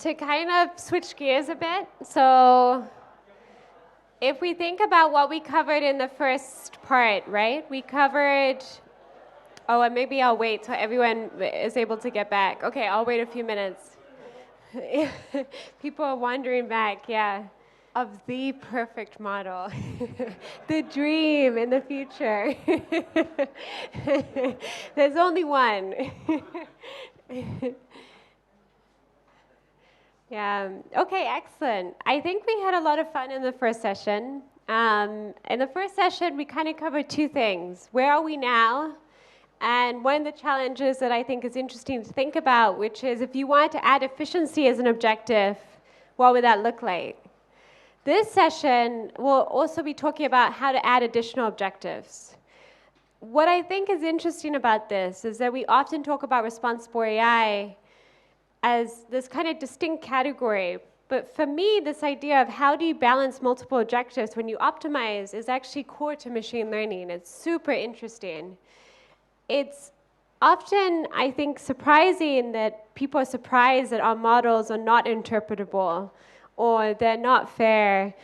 to kind of switch gears a bit, so if we think about what we covered in the first part, right? We covered, oh, and maybe I'll wait till everyone is able to get back. Okay, I'll wait a few minutes. People are wandering back, yeah. Of the perfect model, the dream in the future. There's only one. Yeah, okay, excellent. I think we had a lot of fun in the first session. In the first session, we kind of covered two things. Where are we now? And one of the challenges that I think is interesting to think about, which is if you wanted to add efficiency as an objective, what would that look like? This session will also be talking about how to add additional objectives. What I think is interesting about this is that we often talk about responsible AI as this kind of distinct category. But for me, this idea of how do you balance multiple objectives when you optimize is actually core to machine learning. It's super interesting. It's often, I think, surprising that people are surprised that our models are not interpretable or they're not fair.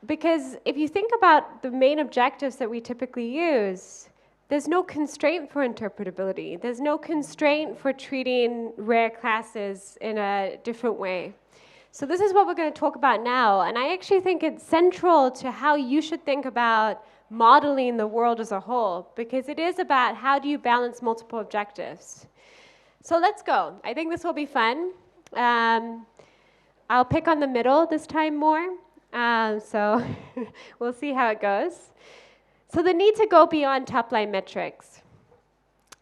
Because if you think about the main objectives that we typically use, there's no constraint for interpretability. There's no constraint for treating rare classes in a different way. So this is what we're going to talk about now. And I actually think it's central to how you should think about modeling the world as a whole, because it is about how do you balance multiple objectives. So let's go. I think this will be fun. I'll pick on the middle this time more. So we'll see how it goes. So the need to go beyond top-line metrics.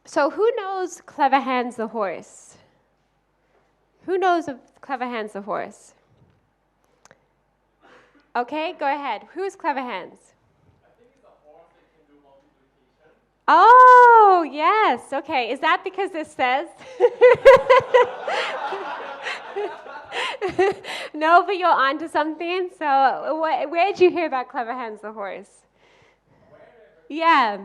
So who knows Clever Hans the horse? Who knows of Clever Hans the horse? Okay, go ahead. Who's Clever Hans? I think it's a horse that can do multiplication. Oh, yes. Okay, is that because this says? No, but you're onto something. So where did you hear about Clever Hans the horse? Yeah.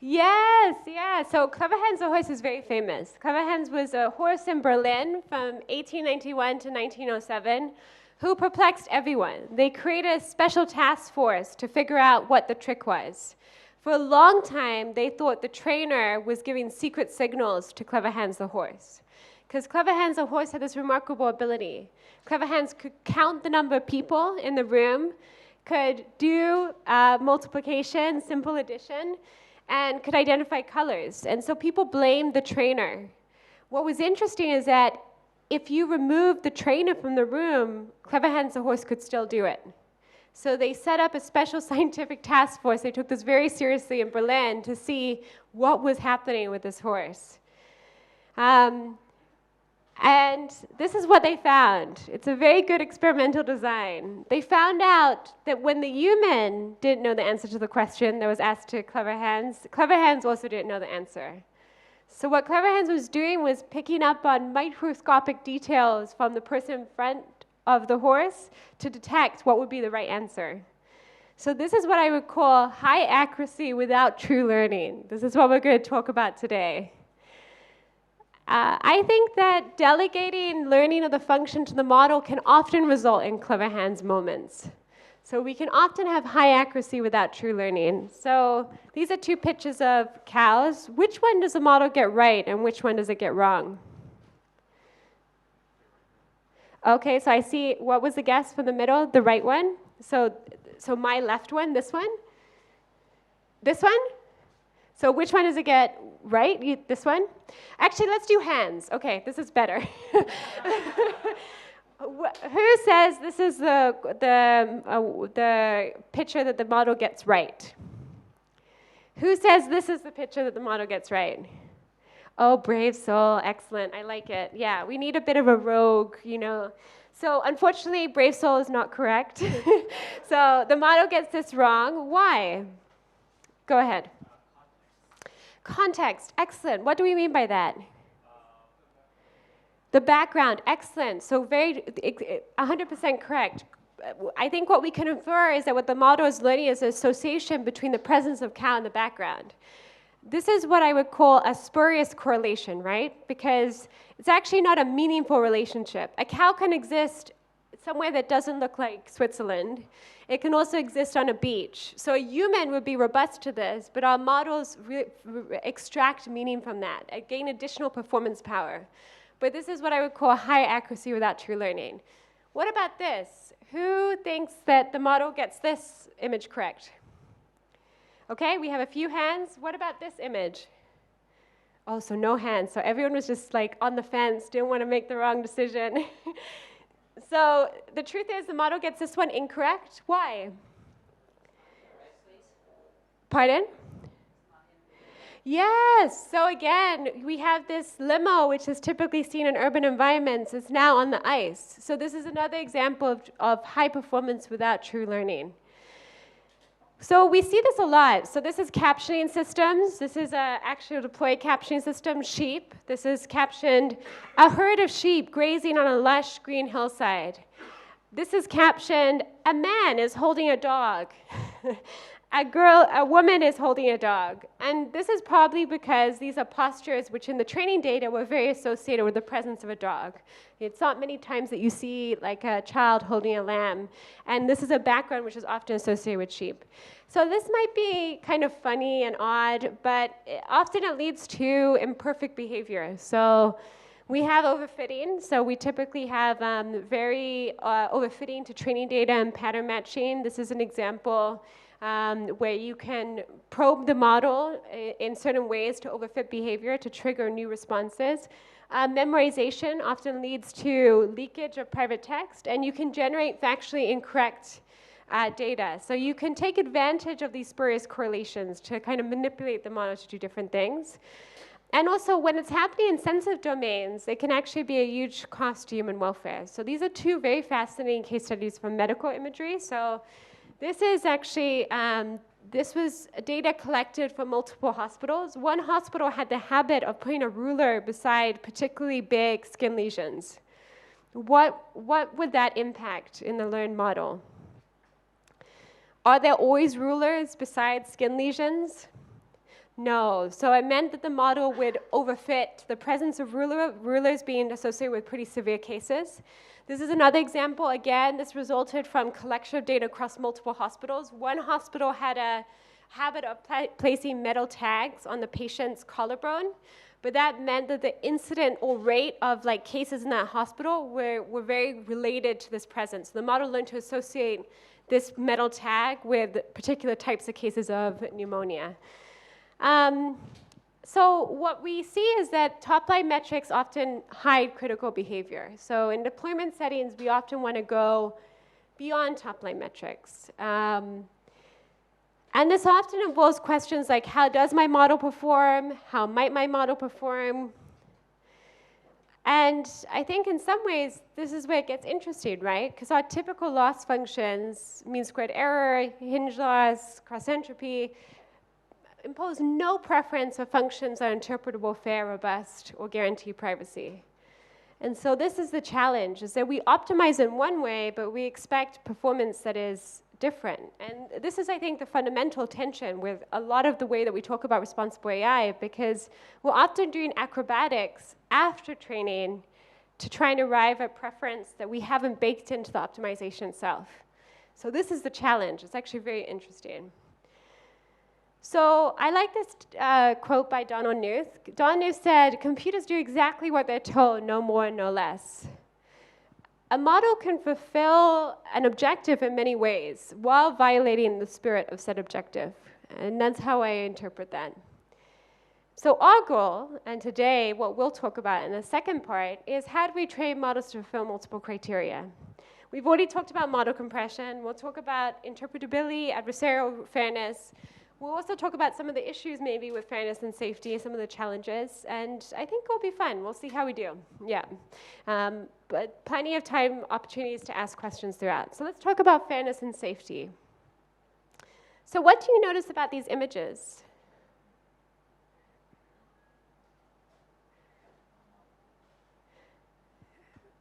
Yes, yeah. So Clever Hans the horse is very famous. Clever Hans was a horse in Berlin from 1891 to 1907 who perplexed everyone. They created a special task force to figure out what the trick was. For a long time, they thought the trainer was giving secret signals to Clever Hans the horse. Because Clever Hans the horse had this remarkable ability. Clever Hans could count the number of people in the room, could do multiplication, simple addition, and could identify colors. And so people blamed the trainer. What was interesting is that if you removed the trainer from the room, Clever Hans the horse could still do it. So they set up a special scientific task force. They took this very seriously in Berlin to see what was happening with this horse. And this is what they found. It's a very good experimental design. They found out that when the human didn't know the answer to the question that was asked to Clever Hans also didn't know the answer. So what Clever Hans was doing was picking up on microscopic details from the person in front of the horse to detect what would be the right answer. So this is what I would call high accuracy without true learning. This is what we're going to talk about today. I think that delegating learning of the function to the model can often result in Clever Hans moments. So we can often have high accuracy without true learning. So these are two pictures of cows. Which one does the model get right and which one does it get wrong? Okay, so I see, what was the guess for the middle? The right one? So my left one, this one? This one? So which one does it get right? This one? Actually, let's do hands. Okay, this is better. Who says this is the picture that the model gets right? Who says this is the picture that the model gets right? Oh, brave soul. Excellent. I like it. Yeah, we need a bit of a rogue, you know. So unfortunately, brave soul is not correct. So the model gets this wrong. Why? Go ahead. Context, excellent. What do we mean by that? The background, excellent. So 100% correct. I think what we can infer is that what the model is learning is the association between the presence of cow and the background. this is what I would call a spurious correlation, right? Because it's actually not a meaningful relationship. A cow can exist somewhere that doesn't look like Switzerland. It can also exist on a beach. So a human would be robust to this, but our models extract meaning from that, gain additional performance power. But this is what I would call high accuracy without true learning. What about this? Who thinks that the model gets this image correct? Okay, we have a few hands. What about this image? Oh, so no hands. So everyone was just like on the fence, didn't want to make the wrong decision. So the truth is the model gets this one incorrect. Why? Pardon? Yes. So again, we have this limo, which is typically seen in urban environments, is now on the ice. So this is another example of high performance without true learning. So we see this a lot. So this is captioning systems. This is an actual deployed captioning system, sheep. This is captioned a herd of sheep grazing on a lush green hillside. This is captioned a man is holding a dog. A woman is holding a dog. And this is probably because these are postures which in the training data were very associated with the presence of a dog. It's not many times that you see like a child holding a lamb. And this is a background which is often associated with sheep. So this might be kind of funny and odd, but often it leads to imperfect behavior. So we have overfitting. So we typically have very overfitting to training data and pattern matching. This is an example where you can probe the model in certain ways to overfit behavior to trigger new responses. Memorization often leads to leakage of private text, and you can generate factually incorrect data. So you can take advantage of these spurious correlations to kind of manipulate the model to do different things. And also, when it's happening in sensitive domains, it can actually be a huge cost to human welfare. So these are two very fascinating case studies from medical imagery. So this is actually, this was data collected from multiple hospitals. One hospital had the habit of putting a ruler beside particularly big skin lesions. What would that impact in the learned model? Are there always rulers besides skin lesions? No. So it meant that the model would overfit the presence of rulers being associated with pretty severe cases. This is another example. Again, this resulted from collection of data across multiple hospitals. One hospital had a habit of placing metal tags on the patient's collarbone, but that meant that the incident or rate of like cases in that hospital were very related to this presence. The model learned to associate this metal tag with particular types of cases of pneumonia. So what we see is that top-line metrics often hide critical behavior. So in deployment settings, we often want to go beyond top-line metrics. And this often involves questions like, how does my model perform? How might my model perform? And I think in some ways, this is where it gets interesting, right? Because our typical loss functions, mean squared error, hinge loss, cross entropy, impose no preference for functions that are interpretable, fair, robust, or guarantee privacy. And so this is the challenge, is that we optimize in one way, but we expect performance that is different. And this is, I think, the fundamental tension with a lot of the way that we talk about responsible AI, because we're often doing acrobatics after training to try and arrive at preference that we haven't baked into the optimization itself. So this is the challenge. It's actually very interesting. So I like this quote by Donald Knuth. Donald Knuth said, computers do exactly what they're told, no more, no less. A model can fulfill an objective in many ways while violating the spirit of said objective. And that's how I interpret that. So our goal, and today what we'll talk about in the second part, is how do we train models to fulfill multiple criteria? We've already talked about model compression. We'll talk about interpretability, adversarial fairness. We'll also talk about some of the issues maybe with fairness and safety, some of the challenges, and I think it'll be fun. We'll see how we do. Yeah. But plenty of time, opportunities to ask questions throughout. So let's talk about fairness and safety. So what do you notice about these images?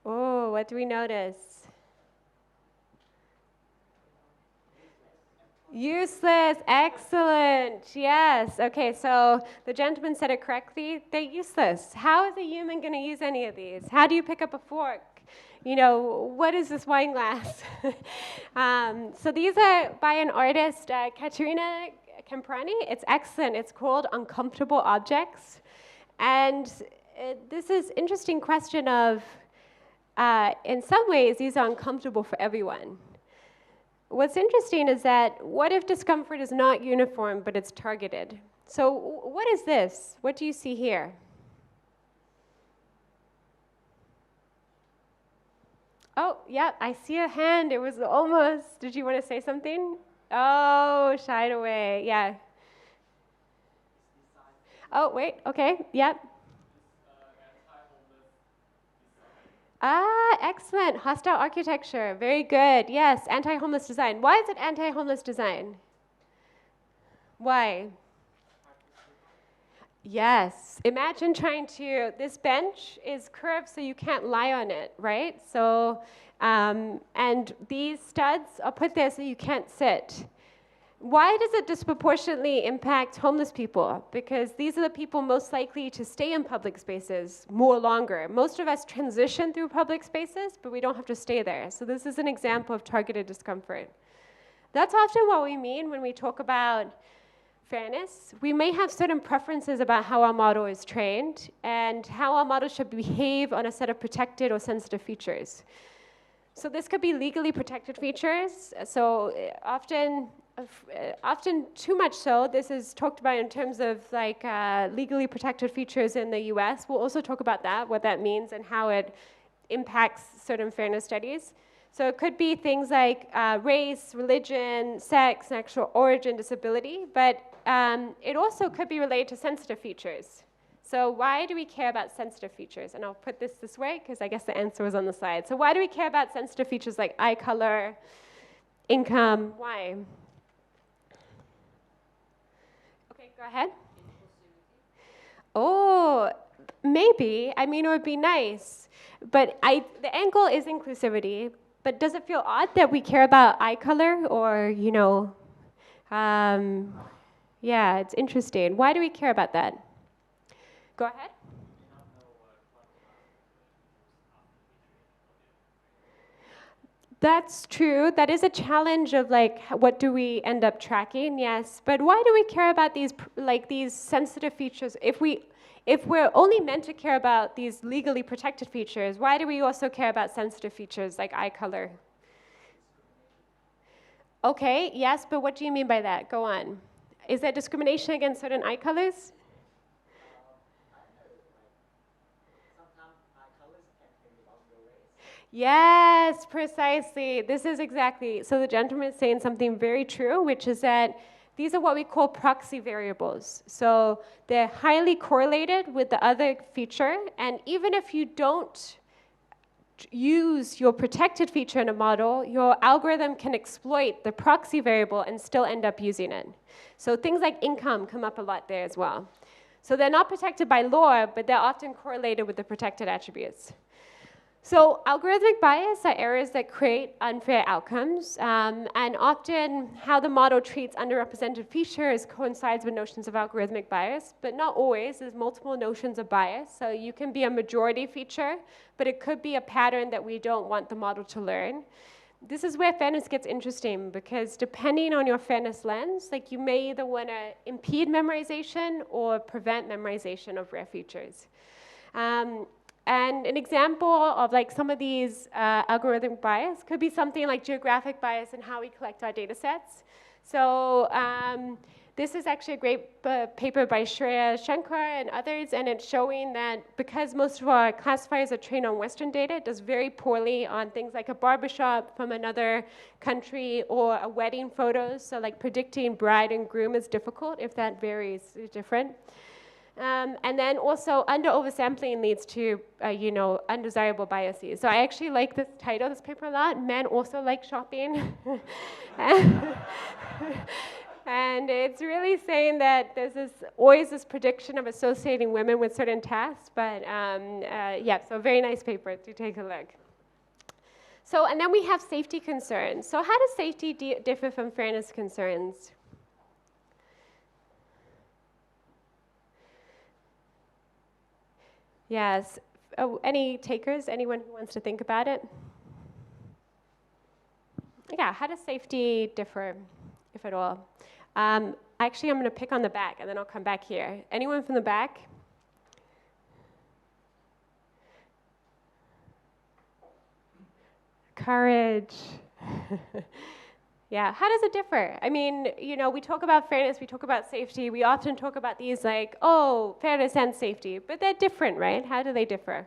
Oh, what do we notice? Useless, excellent, yes. Okay, so the gentleman said it correctly. They're useless. How is a human going to use any of these? How do you pick up a fork? You know, what is this wine glass? So these are by an artist, Katerina Camprani. It's excellent. It's called Uncomfortable Objects. And this is interesting question of, in some ways, these are uncomfortable for everyone. What's interesting is that what if discomfort is not uniform, but it's targeted? So what is this? What do you see here? Oh, yeah, I see a hand. It was almost, did you want to say something? Oh, shied away, yeah. Oh, wait, okay, yep. Ah, excellent. Hostile architecture. Very good. Yes, anti-homeless design. Why is it anti-homeless design? Why? Yes. Imagine trying to, this bench is curved so you can't lie on it, right? So, and these studs are put there so you can't sit. Why does it disproportionately impact homeless people? Because these are the people most likely to stay in public spaces more longer. Most of us transition through public spaces, but we don't have to stay there. So this is an example of targeted discomfort. That's often what we mean when we talk about fairness. We may have certain preferences about how our model is trained and how our model should behave on a set of protected or sensitive features. So this could be legally protected features. So often too much so. This is talked about in terms of like legally protected features in the US. We'll also talk about that, what that means and how it impacts certain fairness studies. So it could be things like race, religion, sex, sexual origin, disability, but it also could be related to sensitive features. So why do we care about sensitive features? And I'll put this way, because I guess the answer was on the slide. So why do we care about sensitive features like eye color, income? Why? Okay, go ahead. Oh, maybe. I mean, it would be nice. But the angle is inclusivity. But does it feel odd that we care about eye color or, you know, yeah, it's interesting. Why do we care about that? Go ahead. That's true. That is a challenge of like, what do we end up tracking? Yes, but why do we care about these sensitive features? If we're only meant to care about these legally protected features, why do we also care about sensitive features like eye color? Okay, yes, but what do you mean by that? Go on. Is there discrimination against certain eye colors? Yes, precisely. This is exactly. So the gentleman is saying something very true, which is that these are what we call proxy variables. So they're highly correlated with the other feature, and even if you don't use your protected feature in a model, your algorithm can exploit the proxy variable and still end up using it. So things like income come up a lot there as well. So they're not protected by law, but they're often correlated with the protected attributes. So algorithmic bias are errors that create unfair outcomes, and often how the model treats underrepresented features coincides with notions of algorithmic bias, but not always. There's multiple notions of bias. So you can be a majority feature, but it could be a pattern that we don't want the model to learn. This is where fairness gets interesting, because depending on your fairness lens, like you may either want to impede memorization or prevent memorization of rare features. And an example of like some of these algorithmic bias could be something like geographic bias in how we collect our data sets. So this is actually a great paper by Shreya Shankar and others, and it's showing that because most of our classifiers are trained on Western data, it does very poorly on things like a barbershop from another country or a wedding photos. So like predicting bride and groom is difficult if that varies different. And then also oversampling leads to, undesirable biases. So I actually like this title of this paper a lot. Men also like shopping. And it's really saying that there's always this prediction of associating women with certain tasks. But yeah, so very nice paper to take a look. So, and then we have safety concerns. So how does safety differ from fairness concerns? Yes. Oh, any takers? Anyone who wants to think about it? Yeah, how does safety differ, if at all? Actually, I'm going to pick on the back, and then I'll come back here. Anyone from the back? Courage. Yeah, how does it differ? I mean, you know, we talk about fairness, we talk about safety, we often talk about these like, oh, fairness and safety, but they're different, right? How do they differ?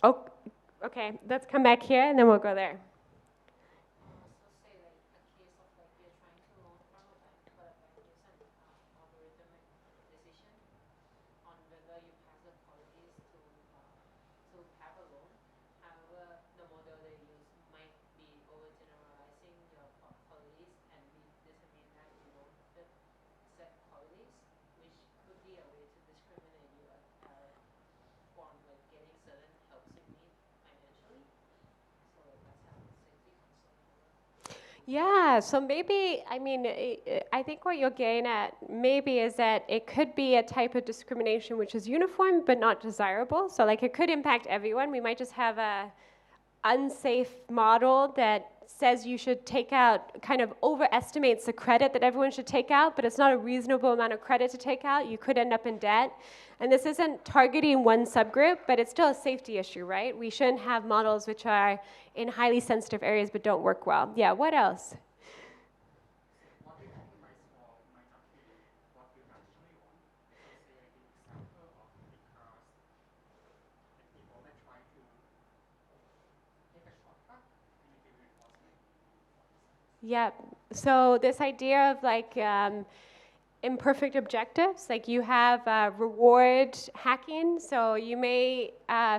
Oh, okay, let's come back here and then we'll go there. Yeah, so maybe, I mean, I think what you're getting at maybe is that it could be a type of discrimination which is uniform but not desirable. So like it could impact everyone. We might just have a unsafe model that says you should take out, kind of overestimates the credit that everyone should take out, but it's not a reasonable amount of credit to take out. You could end up in debt. And this isn't targeting one subgroup, but it's still a safety issue, right? We shouldn't have models which are in highly sensitive areas but don't work well. Yeah, what else? What we compromise for might not be what we traditionally want. So say I give example of because the people may try to take a shortcut in negative reinforcement, for instance. Yeah, so this idea of like imperfect objectives, like you have reward hacking, so you may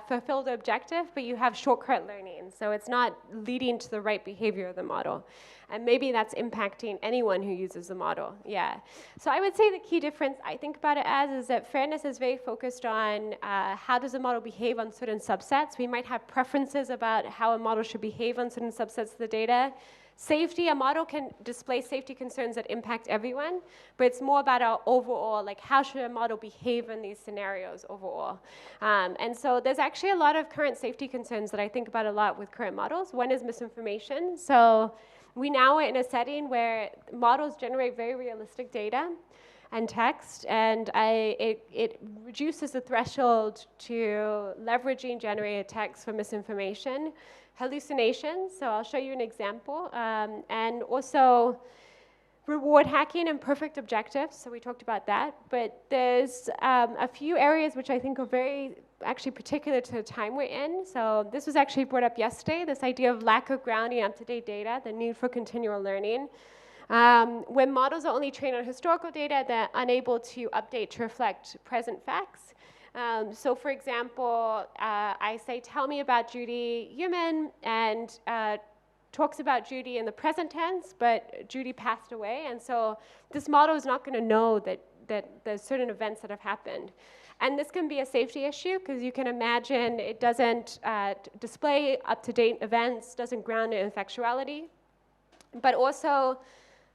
fulfill the objective, but you have shortcut learning, so it's not leading to the right behavior of the model. And maybe that's impacting anyone who uses the model, yeah. So I would say the key difference I think about it as is that fairness is very focused on how does a model behave on certain subsets. We might have preferences about how a model should behave on certain subsets of the data. Safety, a model can display safety concerns that impact everyone, but it's more about our overall, like how should a model behave in these scenarios overall. And so there's actually a lot of current safety concerns that I think about a lot with current models. One is misinformation. So we now are in a setting where models generate very realistic data and text, and it reduces the threshold to leveraging generated text for misinformation. Hallucinations, so I'll show you an example, and also reward hacking and perfect objectives, so we talked about that, but there's a few areas which I think are very actually particular to the time we're in. So this was actually brought up yesterday, this idea of lack of grounding up-to-date data, the need for continual learning. When models are only trained on historical data, they're unable to update to reflect present facts. So for example, I say, tell me about Judy Human, and talks about Judy in the present tense, but Judy passed away, and so this model is not going to know that there's certain events that have happened. And this can be a safety issue, because you can imagine it doesn't display up-to-date events, doesn't ground it in factuality, but also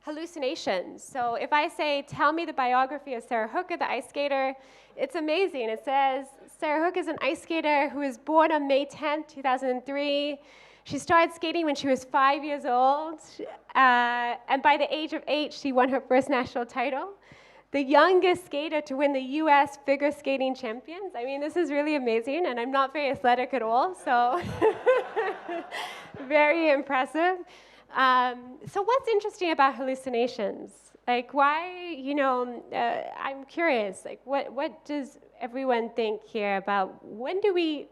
hallucinations. So if I say, tell me the biography of Sarah Hooker, the ice skater, it's amazing. It says, Sarah Hooker is an ice skater who was born on May 10th, 2003. She started skating when she was 5 years old, and by the age of 8, she won her first national title. The youngest skater to win the US figure skating champions. I mean, this is really amazing, and I'm not very athletic at all, so very impressive. So what's interesting about hallucinations? Like why, you know, I'm curious, like what does everyone think here about when do we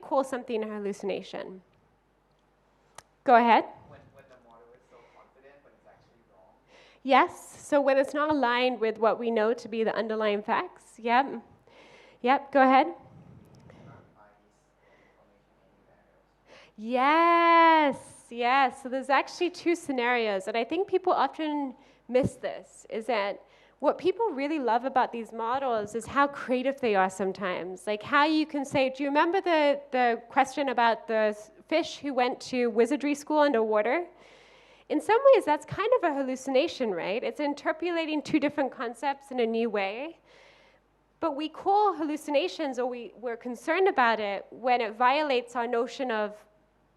call something a hallucination? Go ahead. When the model is so confident, but it's actually wrong. Yes, so when it's not aligned with what we know to be the underlying facts. Yep. Yep, go ahead. Yes, yes. So there's actually two scenarios, and I think people often miss this, is that what people really love about these models is how creative they are sometimes. Like how you can say, do you remember the question about the fish who went to wizardry school underwater? In some ways, that's kind of a hallucination, right? It's interpolating two different concepts in a new way. But we call hallucinations, or we're concerned about it when it violates our notion of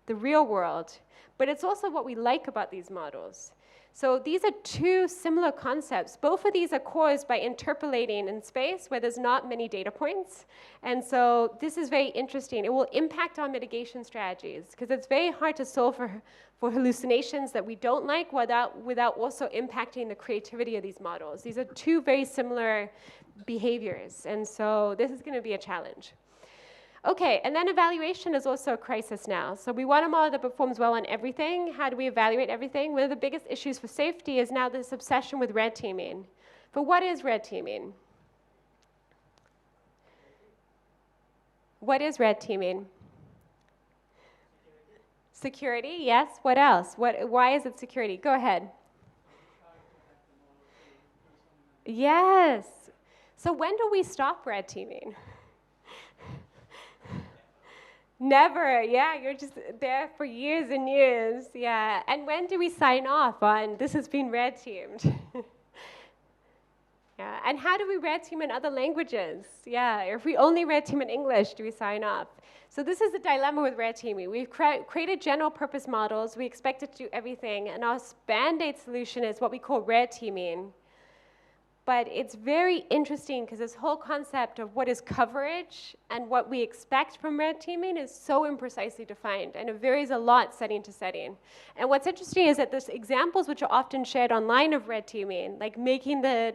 the real world. But it's also what we like about these models. So these are two similar concepts. Both of these are caused by interpolating in space where there's not many data points. And so this is very interesting. It will impact our mitigation strategies because it's very hard to solve for hallucinations that we don't like without also impacting the creativity of these models. These are two very similar behaviors. And so this is going to be a challenge. Okay, and then evaluation is also a crisis now. So we want a model that performs well on everything. How do we evaluate everything? One of the biggest issues for safety is now this obsession with red teaming. But what is red teaming? What is red teaming? Security, yes. What else? Why is it security? Go ahead. Yes. So when do we stop red teaming? Never, yeah, you're just there for years and years, yeah. And when do we sign off on this has been red teamed? Yeah, and how do we red team in other languages? Yeah, if we only red team in English, do we sign off? So this is the dilemma with red teaming. We've created general purpose models, we expect it to do everything, and our band-aid solution is what we call red teaming. But it's very interesting because this whole concept of what is coverage and what we expect from red teaming is so imprecisely defined, and it varies a lot setting to setting. And what's interesting is that there's examples which are often shared online of red teaming, like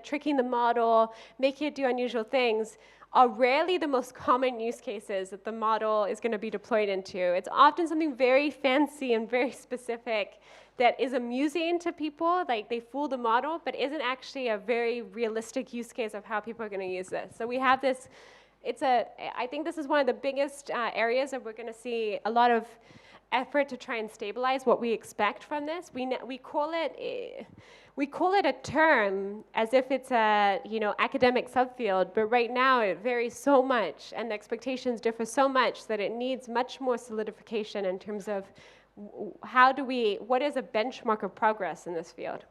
tricking the model, making it do unusual things, are rarely the most common use cases that the model is going to be deployed into. It's often something very fancy and very specific that is amusing to people, like they fool the model, but isn't actually a very realistic use case of how people are going to use this. So we have this, I think this is one of the biggest areas that we're going to see a lot of effort to try and stabilize what we expect from this. We call it a term as if it's a academic subfield, but right now it varies so much and the expectations differ so much that it needs much more solidification in terms of what is a benchmark of progress in this field.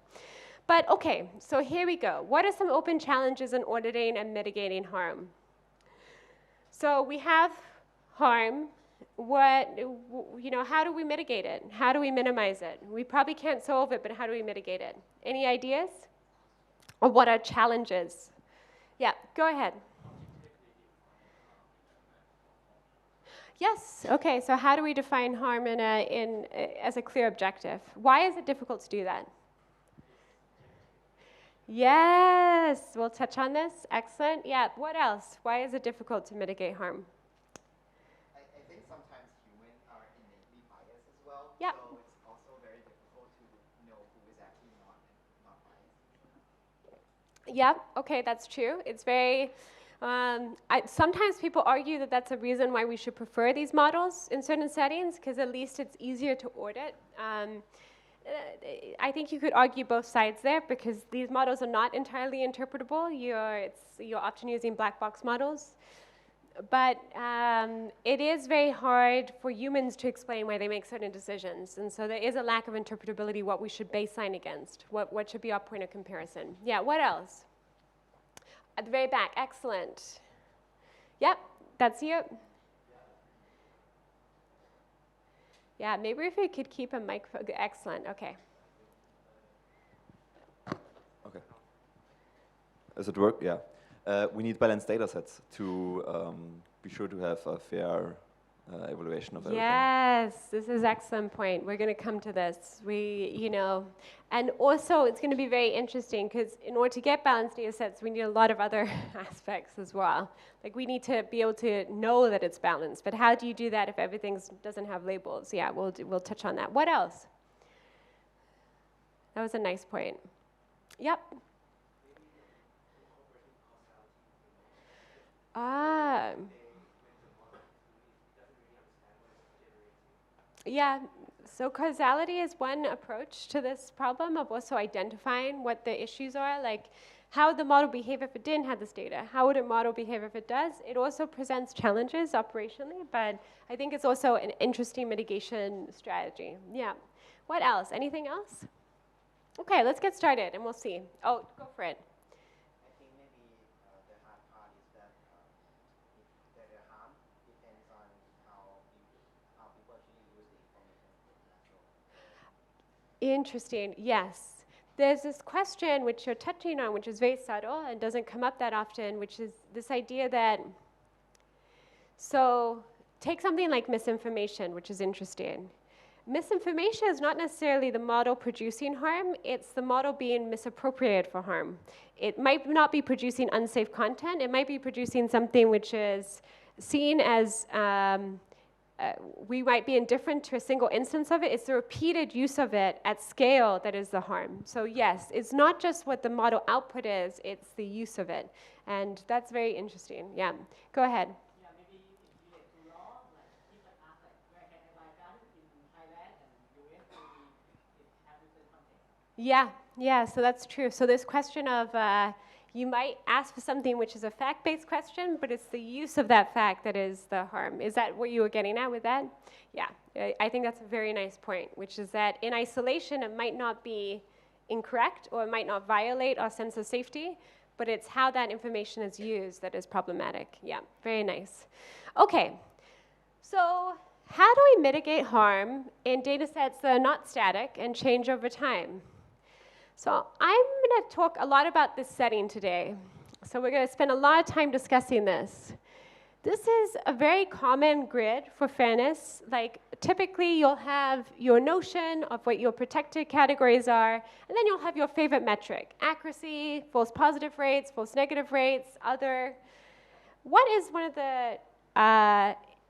But okay, so here we go. What are some open challenges in auditing and mitigating harm? So we have harm. How do we mitigate it? How do we minimize it? We probably can't solve it, but how do we mitigate it? Any ideas? Or what are challenges? Yeah, go ahead. Yes, okay, so how do we define harm as a clear objective? Why is it difficult to do that? Yes, we'll touch on this. Excellent. Yeah, what else? Why is it difficult to mitigate harm? I think sometimes humans are innately biased as well. Yep. So it's also very difficult to know who is actually not biased. Yeah, okay, that's true. It's very, sometimes people argue that that's a reason why we should prefer these models in certain settings, because at least it's easier to audit. I think you could argue both sides there, because these models are not entirely interpretable. You're often using black box models. But it is very hard for humans to explain why they make certain decisions. And so there is a lack of interpretability, what we should baseline against, what should be our point of comparison. Yeah, what else? At the very back, excellent. Yep, that's you. Yeah, maybe if we could keep a microphone, excellent, okay. Okay. Does it work? Yeah. We need balanced data sets to be sure to have a fair evaluation of everything. Yes, this is an excellent point. We're going to come to this. And also it's going to be very interesting because in order to get balanced data sets, we need a lot of other aspects as well. Like we need to be able to know that it's balanced, but how do you do that if everything doesn't have labels? Yeah, we'll touch on that. What else? That was a nice point. Yep. Yeah, so causality is one approach to this problem of also identifying what the issues are. Like, How would the model behave if it didn't have this data? How would a model behave if it does? It also presents challenges operationally, but I think it's also an interesting mitigation strategy. Yeah. What else? Anything else? Okay, let's get started and we'll see. Oh, go for it. I think maybe the hard part is that the harm depends on how people actually use the information. Interesting, yes. There's this question which you're touching on, which is very subtle and doesn't come up that often, which is this idea that, so take something like misinformation, which is interesting. Misinformation is not necessarily the model producing harm, it's the model being misappropriated for harm. It might not be producing unsafe content, it might be producing something which is seen as, we might be indifferent to a single instance of it, it's the repeated use of it at scale that is the harm. So yes, it's not just what the model output is, it's the use of it. And that's very interesting, yeah. Go ahead. Yeah, so that's true. So this question of, you might ask for something which is a fact-based question, but it's the use of that fact that is the harm. Is that what you were getting at with that? Yeah, I think that's a very nice point, which is that in isolation, it might not be incorrect, or it might not violate our sense of safety, but it's how that information is used that is problematic. Yeah, very nice. Okay, so how do we mitigate harm in data sets that are not static and change over time? So I'm going to talk a lot about this setting today. So we're going to spend a lot of time discussing this. This is a very common grid for fairness. Like typically you'll have your notion of what your protected categories are, and then you'll have your favorite metric: accuracy, false positive rates, false negative rates, other. What is one of the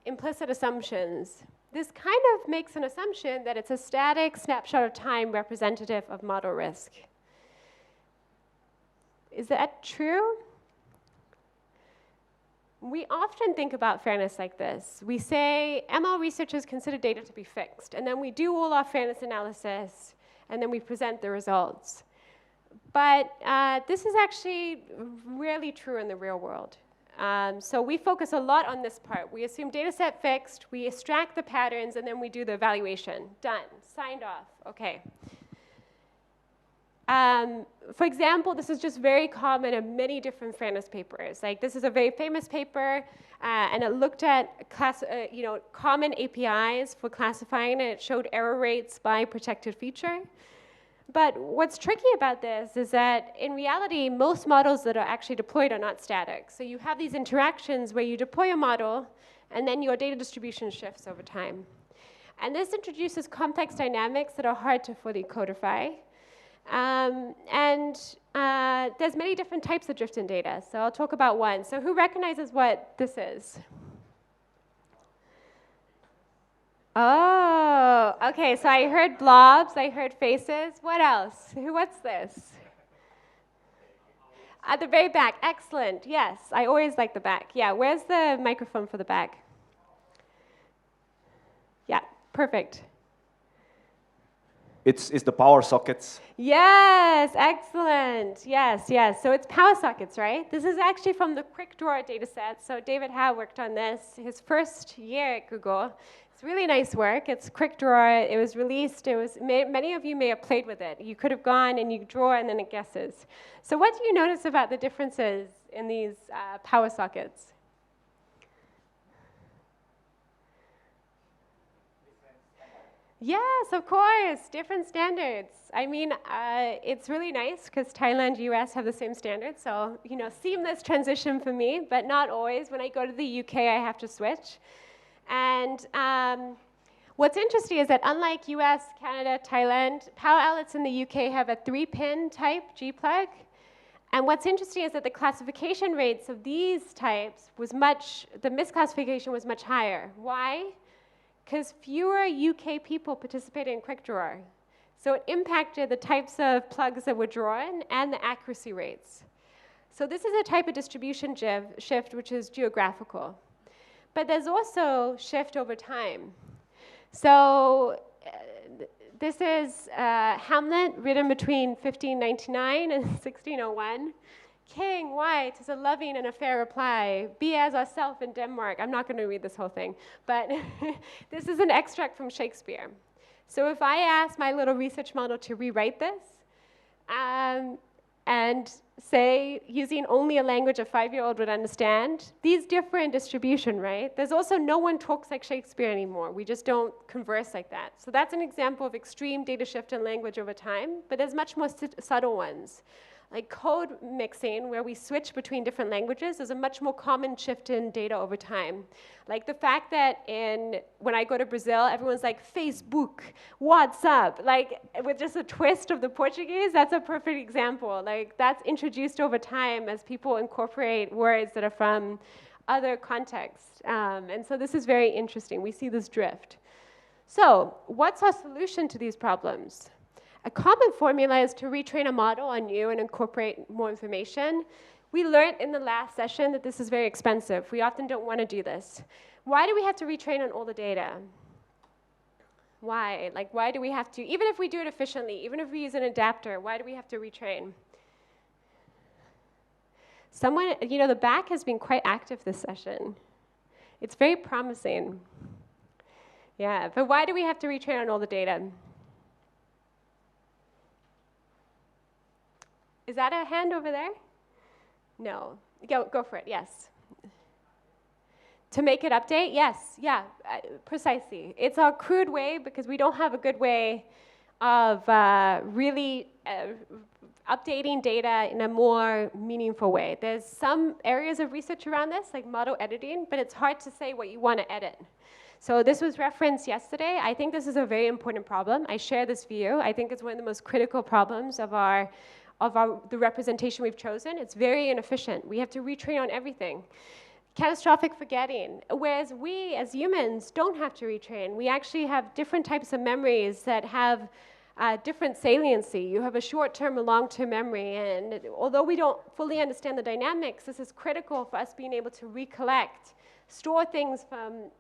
implicit assumptions? This kind of makes an assumption that it's a static snapshot of time representative of model risk. Is that true? We often think about fairness like this. We say ML researchers consider data to be fixed, and then we do all our fairness analysis, and then we present the results. But this is actually rarely true in the real world. So we focus a lot on this part. We assume data set fixed, we extract the patterns, and then we do the evaluation. Done, signed off, okay. For example, this is just very common in many different fairness papers. Like this is a very famous paper, and it looked at common APIs for classifying, and it showed error rates by protected feature. But what's tricky about this is that in reality, most models that are actually deployed are not static. So you have these interactions where you deploy a model, and then your data distribution shifts over time. And this introduces complex dynamics that are hard to fully codify. There's many different types of drift in data, so I'll talk about one. So who recognizes what this is? Oh, okay, so I heard blobs, I heard faces. What else? What's this? At the very back, excellent, yes. I always like the back. Yeah, where's the microphone for the back? Yeah, perfect. It's the power sockets. Yes, excellent. Yes, yes. So it's power sockets, right? This is actually from the Quick Draw data set. So David Howe worked on this his first year at Google. It's really nice work. It's Quick Draw. It was released. Many of you may have played with it. You could have gone and you draw and then it guesses. So what do you notice about the differences in these power sockets? Yes, of course, different standards. I mean, it's really nice because Thailand, US have the same standards, so seamless transition for me, but not always. When I go to the UK, I have to switch. And what's interesting is that unlike US, Canada, Thailand, power outlets in the UK have a 3-pin type G-plug. And what's interesting is that the classification rates of these types the misclassification was much higher. Why? Because fewer UK people participated in Quick Draw. So it impacted the types of plugs that were drawn and the accuracy rates. So this is a type of distribution shift which is geographical. But there's also shift over time. So This is Hamlet, written between 1599 and 1601. King, why? 'Tis a loving and a fair reply. Be as ourself in Denmark. I'm not going to read this whole thing, but this is an extract from Shakespeare. So if I ask my little research model to rewrite this, and say, using only a language a 5-year-old would understand, these differ in distribution, right? There's also no one talks like Shakespeare anymore. We just don't converse like that. So that's an example of extreme data shift in language over time, but there's much more subtle ones. Like code mixing, where we switch between different languages, is a much more common shift in data over time. Like the fact that when I go to Brazil, everyone's like, Facebook, what's up? Like, with just a twist of the Portuguese, that's a perfect example. Like, that's introduced over time as people incorporate words that are from other contexts. And so this is very interesting. We see this drift. So what's our solution to these problems? A common formula is to retrain a model on you and incorporate more information. We learned in the last session that this is very expensive. We often don't want to do this. Why do we have to retrain on all the data? Why? Like, why do we have to, even if we do it efficiently, even if we use an adapter, why do we have to retrain? Someone, the back has been quite active this session. It's very promising. Yeah, but why do we have to retrain on all the data? Is that a hand over there? No. Go for it, yes. To make it update? Yes, yeah, precisely. It's a crude way because we don't have a good way of really updating data in a more meaningful way. There's some areas of research around this, like model editing, but it's hard to say what you want to edit. So this was referenced yesterday. I think this is a very important problem. I share this view. I think it's one of the most critical problems of the representation we've chosen. It's very inefficient. We have to retrain on everything. Catastrophic forgetting, whereas we as humans don't have to retrain. We actually have different types of memories that have different saliency. You have a short-term and long-term memory, and although we don't fully understand the dynamics, this is critical for us being able to recollect, store things from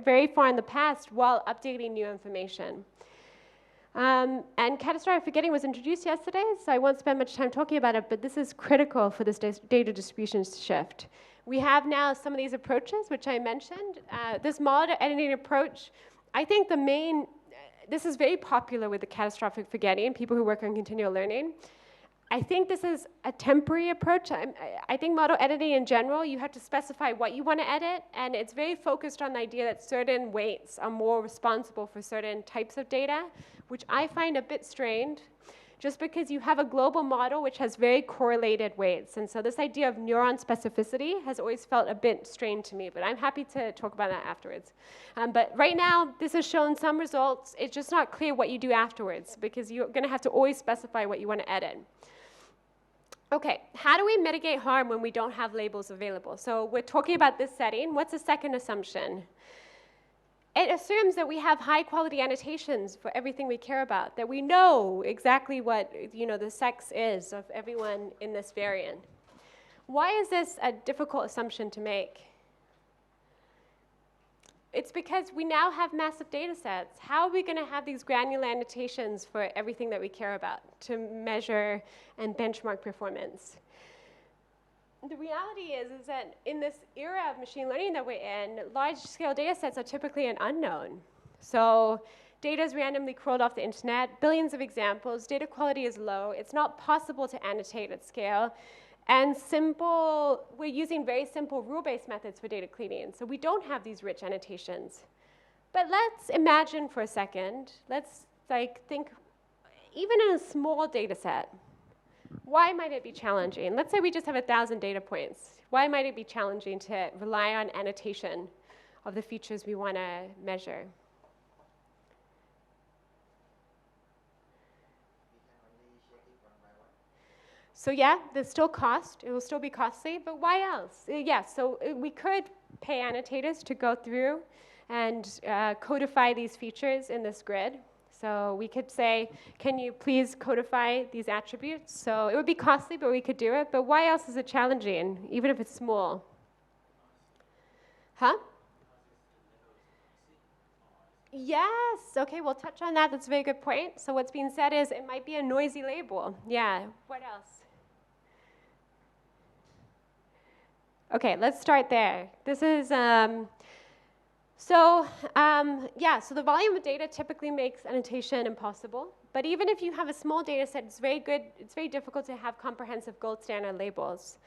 very far in the past while updating new information. And catastrophic forgetting was introduced yesterday, so I won't spend much time talking about it, but this is critical for this data distribution shift. We have now some of these approaches, which I mentioned. This model editing approach, I think this is very popular with the catastrophic forgetting, people who work on continual learning. I think this is a temporary approach. I think model editing in general, you have to specify what you want to edit, and it's very focused on the idea that certain weights are more responsible for certain types of data, which I find a bit strained, just because you have a global model which has very correlated weights. And so this idea of neuron specificity has always felt a bit strained to me, but I'm happy to talk about that afterwards. But right now, this has shown some results. It's just not clear what you do afterwards, because you're going to have to always specify what you want to edit. Okay, how do we mitigate harm when we don't have labels available? So we're talking about this setting. What's the second assumption? It assumes that we have high-quality annotations for everything we care about, that we know exactly what the sex is of everyone in this variant. Why is this a difficult assumption to make? It's because we now have massive data sets. How are we going to have these granular annotations for everything that we care about to measure and benchmark performance? The reality is that in this era of machine learning that we're in, large-scale data sets are typically an unknown. So data is randomly crawled off the internet, billions of examples, data quality is low, it's not possible to annotate at scale, and we're using very simple rule-based methods for data cleaning, so we don't have these rich annotations. But let's imagine for a second, let's think, even in a small data set, why might it be challenging? Let's say we just have 1,000 data points. Why might it be challenging to rely on annotation of the features we want to measure? So yeah, there's still cost. It will still be costly, but why else? So we could pay annotators to go through and codify these features in this grid. So we could say, can you please codify these attributes? So it would be costly, but we could do it. But why else is it challenging, even if it's small? Huh? Yes, okay, we'll touch on that. That's a very good point. So what's being said is it might be a noisy label. Yeah, what else? Okay, let's start there. This is, so the volume of data typically makes annotation impossible. But even if you have a small data set, it's very difficult to have comprehensive gold standard labels.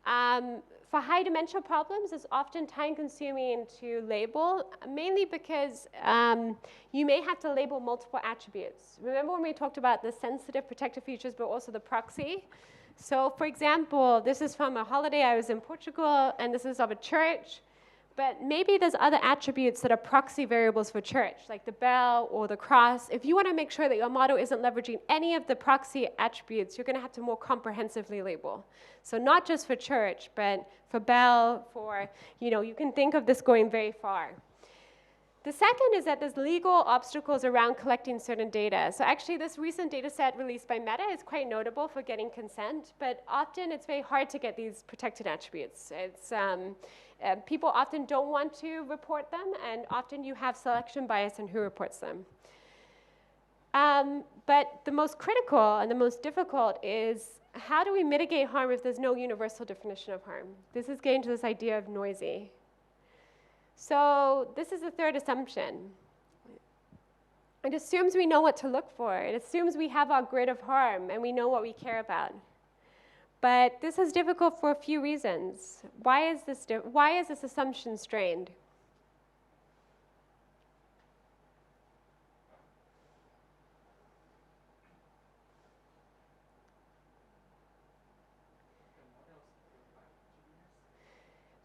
For high dimensional problems, it's often time consuming to label, mainly because you may have to label multiple attributes. Remember when we talked about the sensitive protective features, but also the proxy? So for example, this is from a holiday. I was in Portugal, and this is of a church. But maybe there's other attributes that are proxy variables for church, like the bell or the cross. If you want to make sure that your model isn't leveraging any of the proxy attributes, you're going to have to more comprehensively label. So not just for church, but for bell, you can think of this going very far. The second is that there's legal obstacles around collecting certain data. So actually, this recent data set released by Meta is quite notable for getting consent, but often it's very hard to get these protected attributes. People often don't want to report them, and often you have selection bias in who reports them. But the most critical and the most difficult is how do we mitigate harm if there's no universal definition of harm? This is getting to this idea of noisy. So this is the third assumption. It assumes we know what to look for. It assumes we have our grid of harm and we know what we care about. But this is difficult for a few reasons. Why is this assumption strained?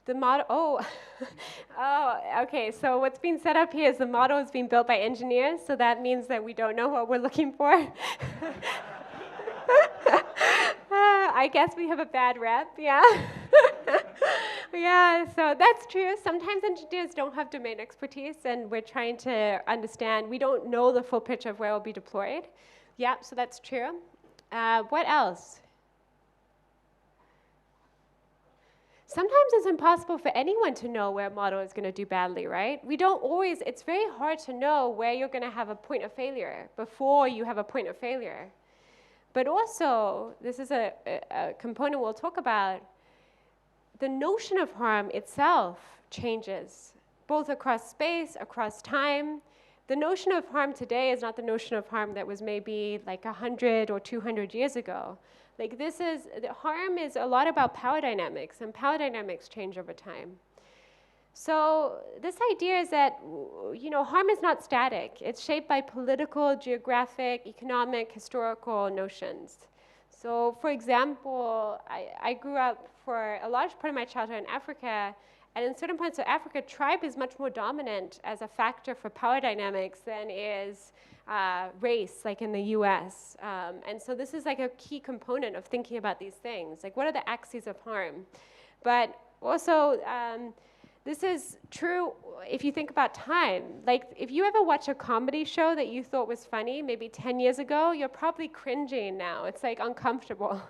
The model, okay, so what's being set up here is the model is being built by engineers, so that means that we don't know what we're looking for. I guess we have a bad rep, yeah. Yeah, so that's true. Sometimes engineers don't have domain expertise, and we're trying to understand. We don't know the full picture of where it will be deployed. Yeah, so that's true. What else? Sometimes it's impossible for anyone to know where a model is going to do badly, right? It's very hard to know where you're going to have a point of failure before you have a point of failure. But also, this is a component we'll talk about, the notion of harm itself changes, both across space, across time. The notion of harm today is not the notion of harm that was maybe like 100 or 200 years ago. Harm is a lot about power dynamics, and power dynamics change over time. So this idea is that, harm is not static. It's shaped by political, geographic, economic, historical notions. So for example, I grew up for a large part of my childhood in Africa, and in certain parts of Africa, tribe is much more dominant as a factor for power dynamics than is race, like in the US. And so this is like a key component of thinking about these things. Like, what are the axes of harm? But also, this is true if you think about time. Like, if you ever watch a comedy show that you thought was funny maybe 10 years ago, you're probably cringing now. It's like uncomfortable.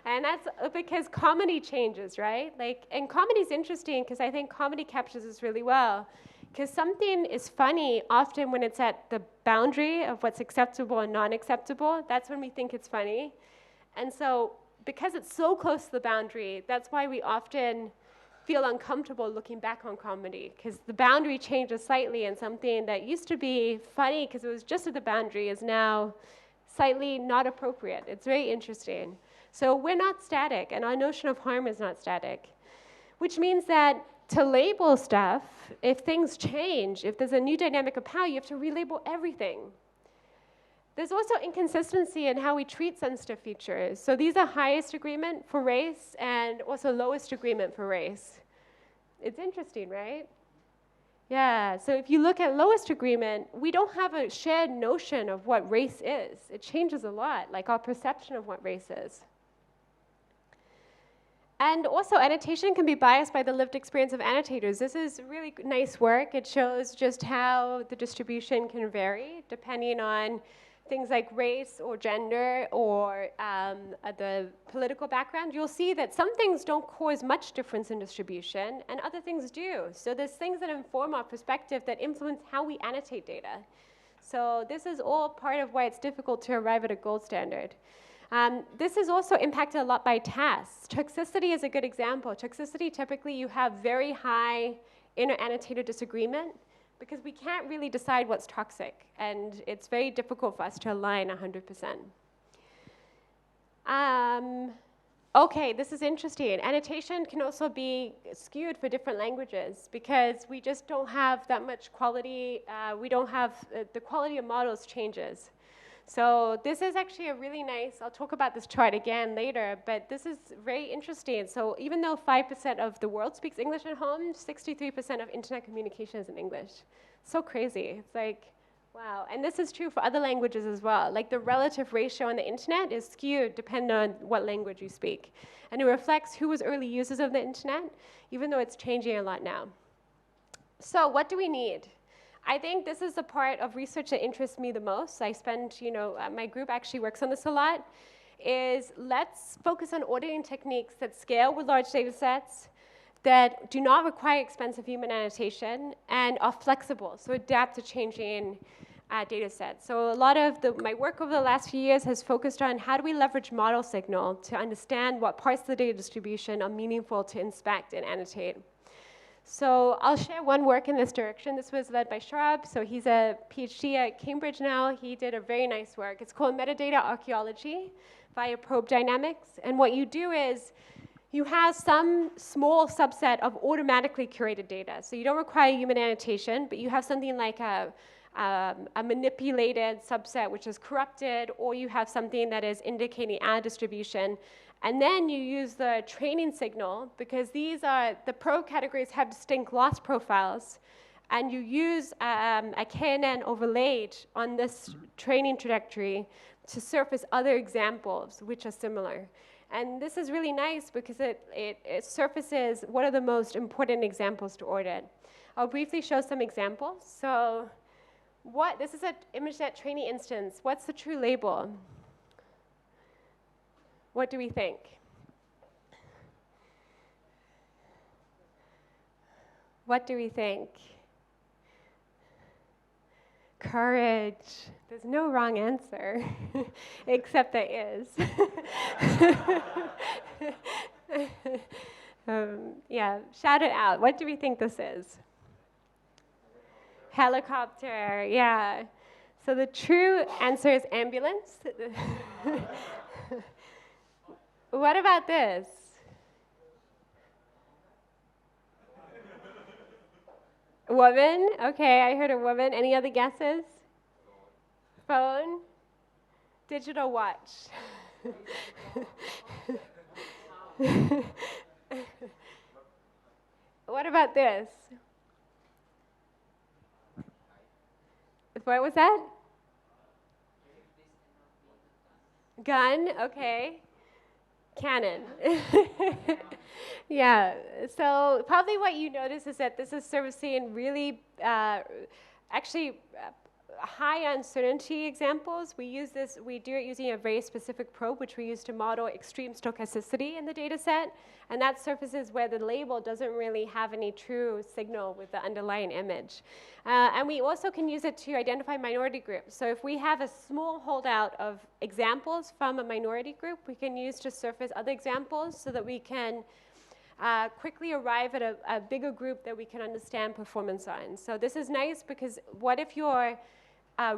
And that's because comedy changes, right? And comedy's interesting because I think comedy captures this really well. Because something is funny often when it's at the boundary of what's acceptable and non-acceptable. That's when we think it's funny. And so because it's so close to the boundary, that's why we often feel uncomfortable looking back on comedy, because the boundary changes slightly, and something that used to be funny because it was just at the boundary is now slightly not appropriate. It's very interesting. So we're not static, and our notion of harm is not static, which means that to label stuff, if things change, if there's a new dynamic of power, you have to relabel everything. There's also inconsistency in how we treat sensitive features. So these are highest agreement for race and also lowest agreement for race. It's interesting, right? Yeah, so if you look at lowest agreement, we don't have a shared notion of what race is. It changes a lot, like our perception of what race is. And also, annotation can be biased by the lived experience of annotators. This is really nice work. It shows just how the distribution can vary depending on things like race or gender or the political background, you'll see that some things don't cause much difference in distribution and other things do. So there's things that inform our perspective that influence how we annotate data. So this is all part of why it's difficult to arrive at a gold standard. This is also impacted a lot by tasks. Toxicity is a good example. Toxicity, typically you have very high inter-annotator disagreement because we can't really decide what's toxic, and it's very difficult for us to align 100%. Okay, this is interesting. Annotation can also be skewed for different languages because we just don't have that much quality. We don't have, the quality of models changes. So this is actually a really nice, I'll talk about this chart again later, but this is very interesting. So even though 5% of the world speaks English at home, 63% of internet communication is in English. So crazy. It's like, wow. And this is true for other languages as well. Like the relative ratio on the internet is skewed depending on what language you speak. And it reflects who was early users of the internet, even though it's changing a lot now. So what do we need? I think this is the part of research that interests me the most. I spend, my group actually works on this a lot, is let's focus on auditing techniques that scale with large data sets, that do not require expensive human annotation, and are flexible, so adapt to changing data sets. So a lot of my work over the last few years has focused on how do we leverage model signal to understand what parts of the data distribution are meaningful to inspect and annotate. So I'll share one work in this direction. This was led by Sara. So he's a PhD at Cambridge now. He did a very nice work. It's called metadata archaeology via probe dynamics. And what you do is you have some small subset of automatically curated data. So you don't require human annotation, but you have something like a manipulated subset which is corrupted, or you have something that is indicating ad distribution. And then you use the training signal, because these are, the probe categories have distinct loss profiles, and you use a KNN overlaid on this training trajectory to surface other examples which are similar. And this is really nice because it surfaces what are the most important examples to audit. I'll briefly show some examples. So this is an ImageNet training instance. What's the true label? What do we think? What do we think? Courage. There's no wrong answer, except there is. Yeah, shout it out. What do we think this is? Helicopter, yeah. So the true answer is ambulance. What about this? Woman? Okay, I heard a woman. Any other guesses? Phone? Digital watch. What about this? What was that? Gun, okay. Cannon. Yeah, so probably what you notice is that this is servicing really, high uncertainty examples. We do it using a very specific probe, which we use to model extreme stochasticity in the data set. And that surfaces where the label doesn't really have any true signal with the underlying image. And we also can use it to identify minority groups. So if we have a small holdout of examples from a minority group, we can use to surface other examples so that we can quickly arrive at a bigger group that we can understand performance on. So this is nice because what if your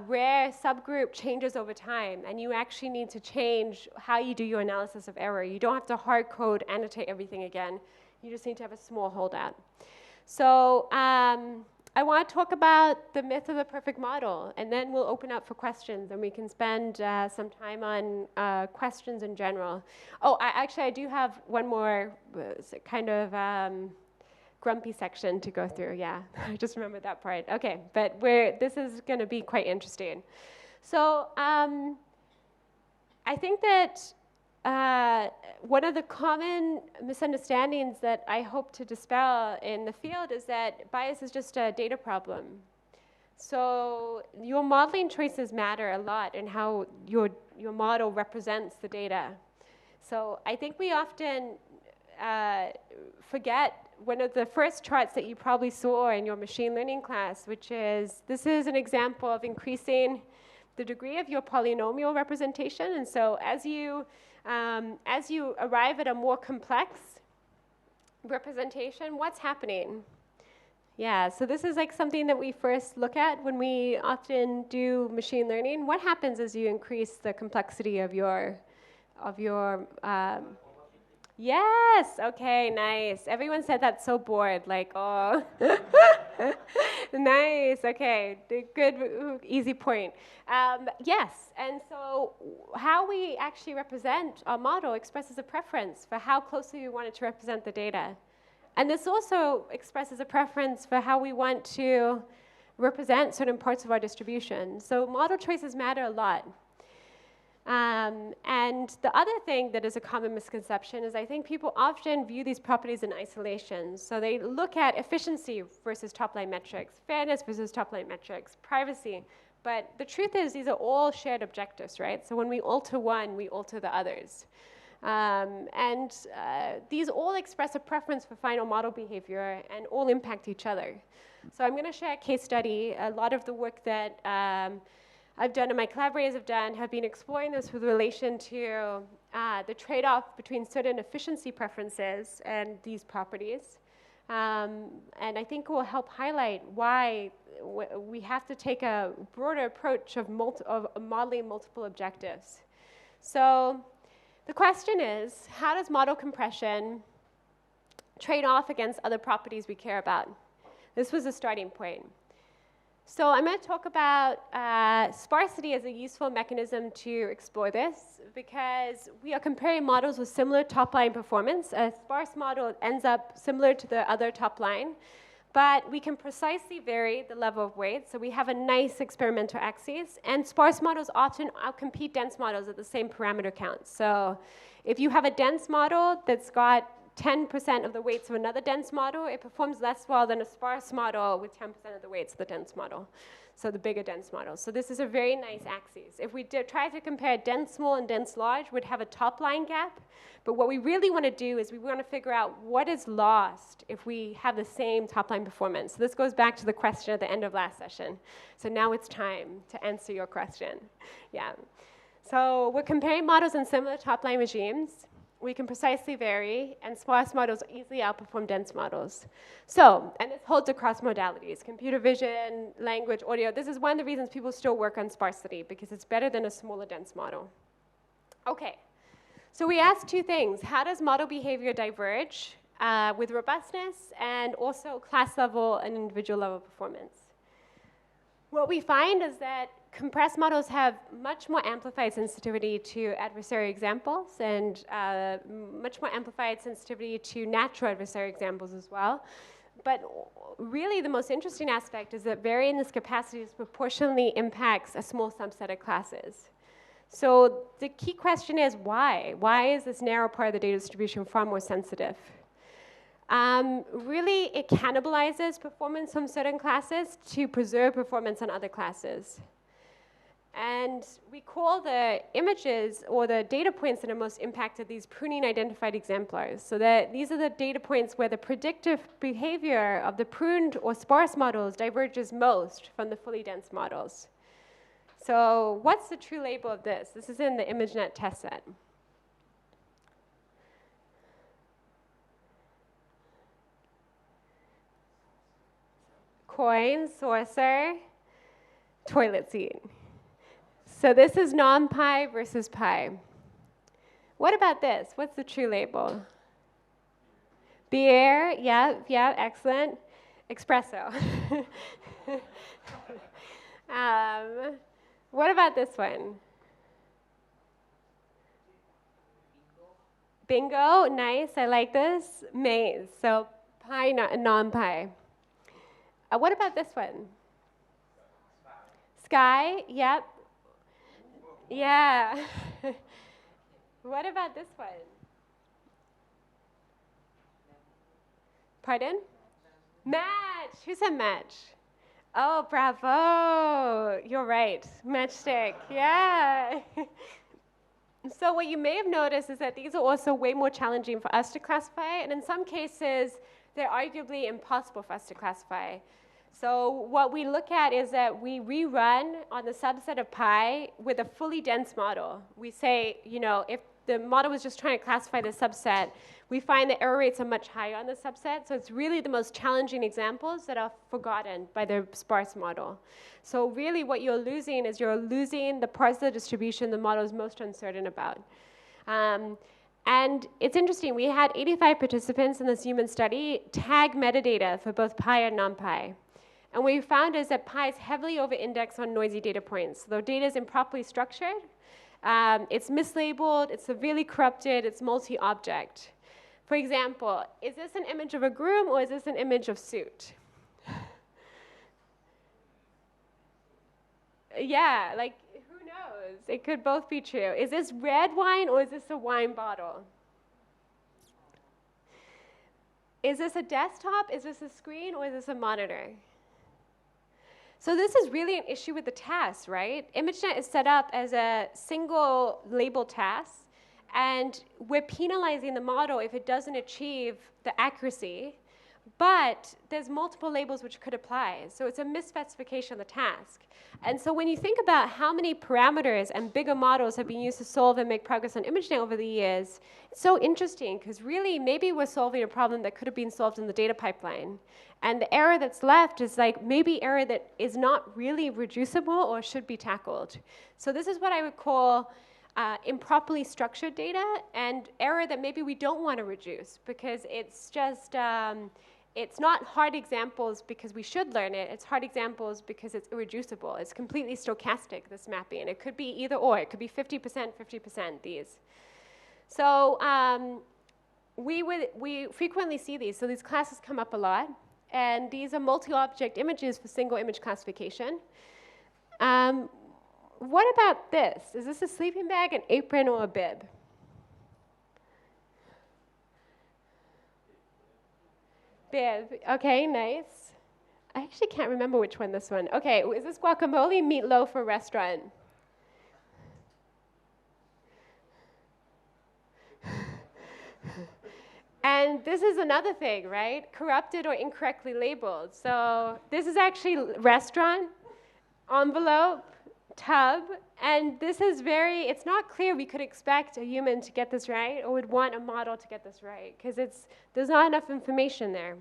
rare subgroup changes over time and you actually need to change how you do your analysis of error? You don't have to hard code, annotate everything again. You just need to have a small holdout. So I want to talk about the myth of the perfect model, and then we'll open up for questions, and we can spend some time on questions in general. Oh, I do have one more kind of grumpy section to go through. Yeah, I just remembered that part. Okay, but this is going to be quite interesting. So I think that one of the common misunderstandings that I hope to dispel in the field is that bias is just a data problem. So your modeling choices matter a lot in how your model represents the data. So I think we often forget one of the first charts that you probably saw in your machine learning class, which is, this is an example of increasing the degree of your polynomial representation. And so as you arrive at a more complex representation, what's happening? Yeah, so this is like something that we first look at when we often do machine learning. What happens as you increase the complexity of your yes, okay, nice. Everyone said that's so bored, like, oh. Nice, okay, good, easy point. Yes, and so how we actually represent our model expresses a preference for how closely we want it to represent the data. And this also expresses a preference for how we want to represent certain parts of our distribution. So model choices matter a lot. And the other thing that is a common misconception is I think people often view these properties in isolation. So they look at efficiency versus top-line metrics, fairness versus top-line metrics, privacy. But the truth is these are all shared objectives, right? So when we alter one, we alter the others. These all express a preference for final model behavior and all impact each other. So I'm going to share a case study. A lot of the work that I've done and my collaborators have been exploring this with relation to the trade-off between certain efficiency preferences and these properties. And I think it will help highlight why we have to take a broader approach of modeling multiple objectives. So the question is, how does model compression trade off against other properties we care about? This was a starting point. So I'm going to talk about sparsity as a useful mechanism to explore this, because we are comparing models with similar top-line performance. A sparse model ends up similar to the other top-line, but we can precisely vary the level of weight. So we have a nice experimental axis, and sparse models often outcompete dense models at the same parameter count. So if you have a dense model that's got 10% of the weights of another dense model, it performs less well than a sparse model with 10% of the weights of the dense model, so the bigger dense model. So this is a very nice axis. If we try to compare dense small and dense large, we'd have a top-line gap. But what we really want to do is we want to figure out what is lost if we have the same top-line performance. So this goes back to the question at the end of last session. So now it's time to answer your question. Yeah. So we're comparing models in similar top-line regimes. We can precisely vary, and sparse models easily outperform dense models. So, and this holds across modalities, computer vision, language, audio. This is one of the reasons people still work on sparsity, because it's better than a smaller dense model. Okay, so we asked two things. How does model behavior diverge with robustness, and also class level and individual level performance? What we find is that compressed models have much more amplified sensitivity to adversary examples, and much more amplified sensitivity to natural adversary examples as well. But really the most interesting aspect is that varying this capacity disproportionately impacts a small subset of classes. So the key question is why? Why is this narrow part of the data distribution far more sensitive? Really, it cannibalizes performance from certain classes to preserve performance on other classes. And we call the images or the data points that are most impacted these pruning identified exemplars. So that these are the data points where the predictive behavior of the pruned or sparse models diverges most from the fully dense models. So what's the true label of this? This is in the ImageNet test set. Coin, saucer, toilet seat. So this is non-pi versus pi. What about this? What's the true label? Beer, yeah, excellent. Espresso. What about this one? Bingo, nice, I like this. Maze, so pi, non-pi. What about this one? Sky, yep. Yeah. What about this one? Pardon? Match. Who said match? Oh, bravo. You're right. Matchstick. Yeah. So what you may have noticed is that these are also way more challenging for us to classify, and in some cases, they're arguably impossible for us to classify. So what we look at is that we rerun on the subset of pi with a fully dense model. We say, you know, if the model was just trying to classify the subset, we find the error rates are much higher on the subset. So it's really the most challenging examples that are forgotten by the sparse model. So really what you're losing is you're losing the parts of the distribution the model is most uncertain about. And it's interesting, we had 85 participants in this human study tag metadata for both pi and non-pi. And what we found is that pi is heavily over-indexed on noisy data points. So the data is improperly structured, it's mislabeled, it's severely corrupted, it's multi-object. For example, is this an image of a groom or is this an image of suit? Yeah, like, who knows? It could both be true. Is this red wine or is this a wine bottle? Is this a desktop? Is this a screen or is this a monitor? So this is really an issue with the task, right? ImageNet is set up as a single label task, and we're penalizing the model if it doesn't achieve the accuracy, but there's multiple labels which could apply. So it's a misspecification of the task. And so when you think about how many parameters and bigger models have been used to solve and make progress on ImageNet over the years, it's so interesting, because really maybe we're solving a problem that could have been solved in the data pipeline. And the error that's left is like maybe error that is not really reducible or should be tackled. So this is what I would call improperly structured data and error that maybe we don't want to reduce, because it's just, it's not hard examples because we should learn it. It's hard examples because it's irreducible. It's completely stochastic, this mapping. It could be either or. It could be 50%, 50%, these. So we frequently see these. So these classes come up a lot. And these are multi-object images for single image classification. What about this? Is this a sleeping bag, an apron, or a bib? Bib. Okay, nice. I actually can't remember which one this one. Okay, is this guacamole, meatloaf, or restaurant? And this is another thing, right? Corrupted or incorrectly labeled. So this is actually restaurant, envelope, tub, and this is very, it's not clear we could expect a human to get this right or would want a model to get this right, because there's not enough information there.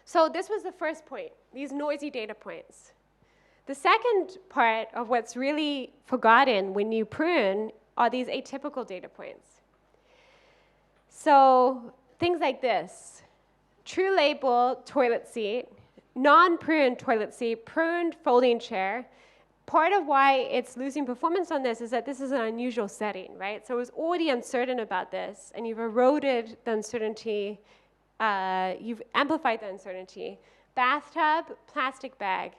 So this was the first point, these noisy data points. The second part of what's really forgotten when you prune are these atypical data points. So things like this: true label, toilet seat; non-pruned toilet seat; pruned folding chair. Part of why it's losing performance on this is that this is an unusual setting, right? So it was already uncertain about this, and you've eroded the uncertainty, you've amplified the uncertainty. Bathtub, plastic bag.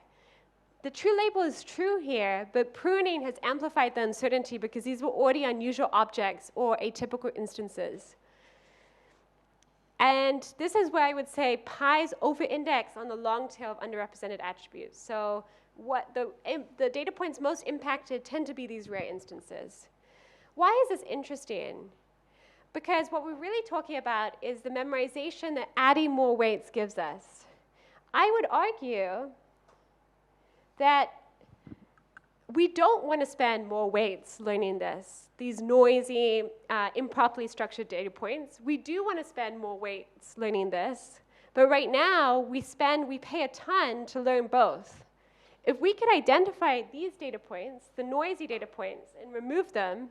The true label is true here, but pruning has amplified the uncertainty because these were already unusual objects or atypical instances. And this is where I would say pi's over-index on the long tail of underrepresented attributes. So what the data points most impacted tend to be these rare instances. Why is this interesting? Because what we're really talking about is the memorization that adding more weights gives us. I would argue that we don't want to spend more weights learning this, these noisy, improperly structured data points. We do want to spend more weights learning this, but right now we pay a ton to learn both. If we could identify these data points, the noisy data points, and remove them,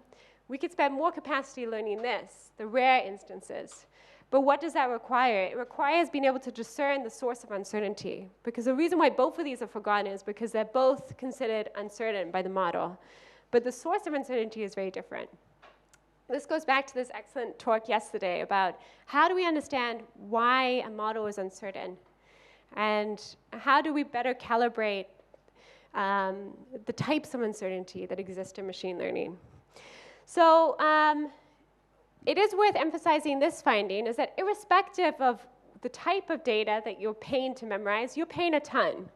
we could spend more capacity learning this, the rare instances. But what does that require? It requires being able to discern the source of uncertainty, because the reason why both of these are forgotten is because they're both considered uncertain by the model. But the source of uncertainty is very different. This goes back to this excellent talk yesterday about how do we understand why a model is uncertain, and how do we better calibrate the types of uncertainty that exist in machine learning. So it is worth emphasizing this finding, is that irrespective of the type of data that you're paying to memorize, you're paying a ton.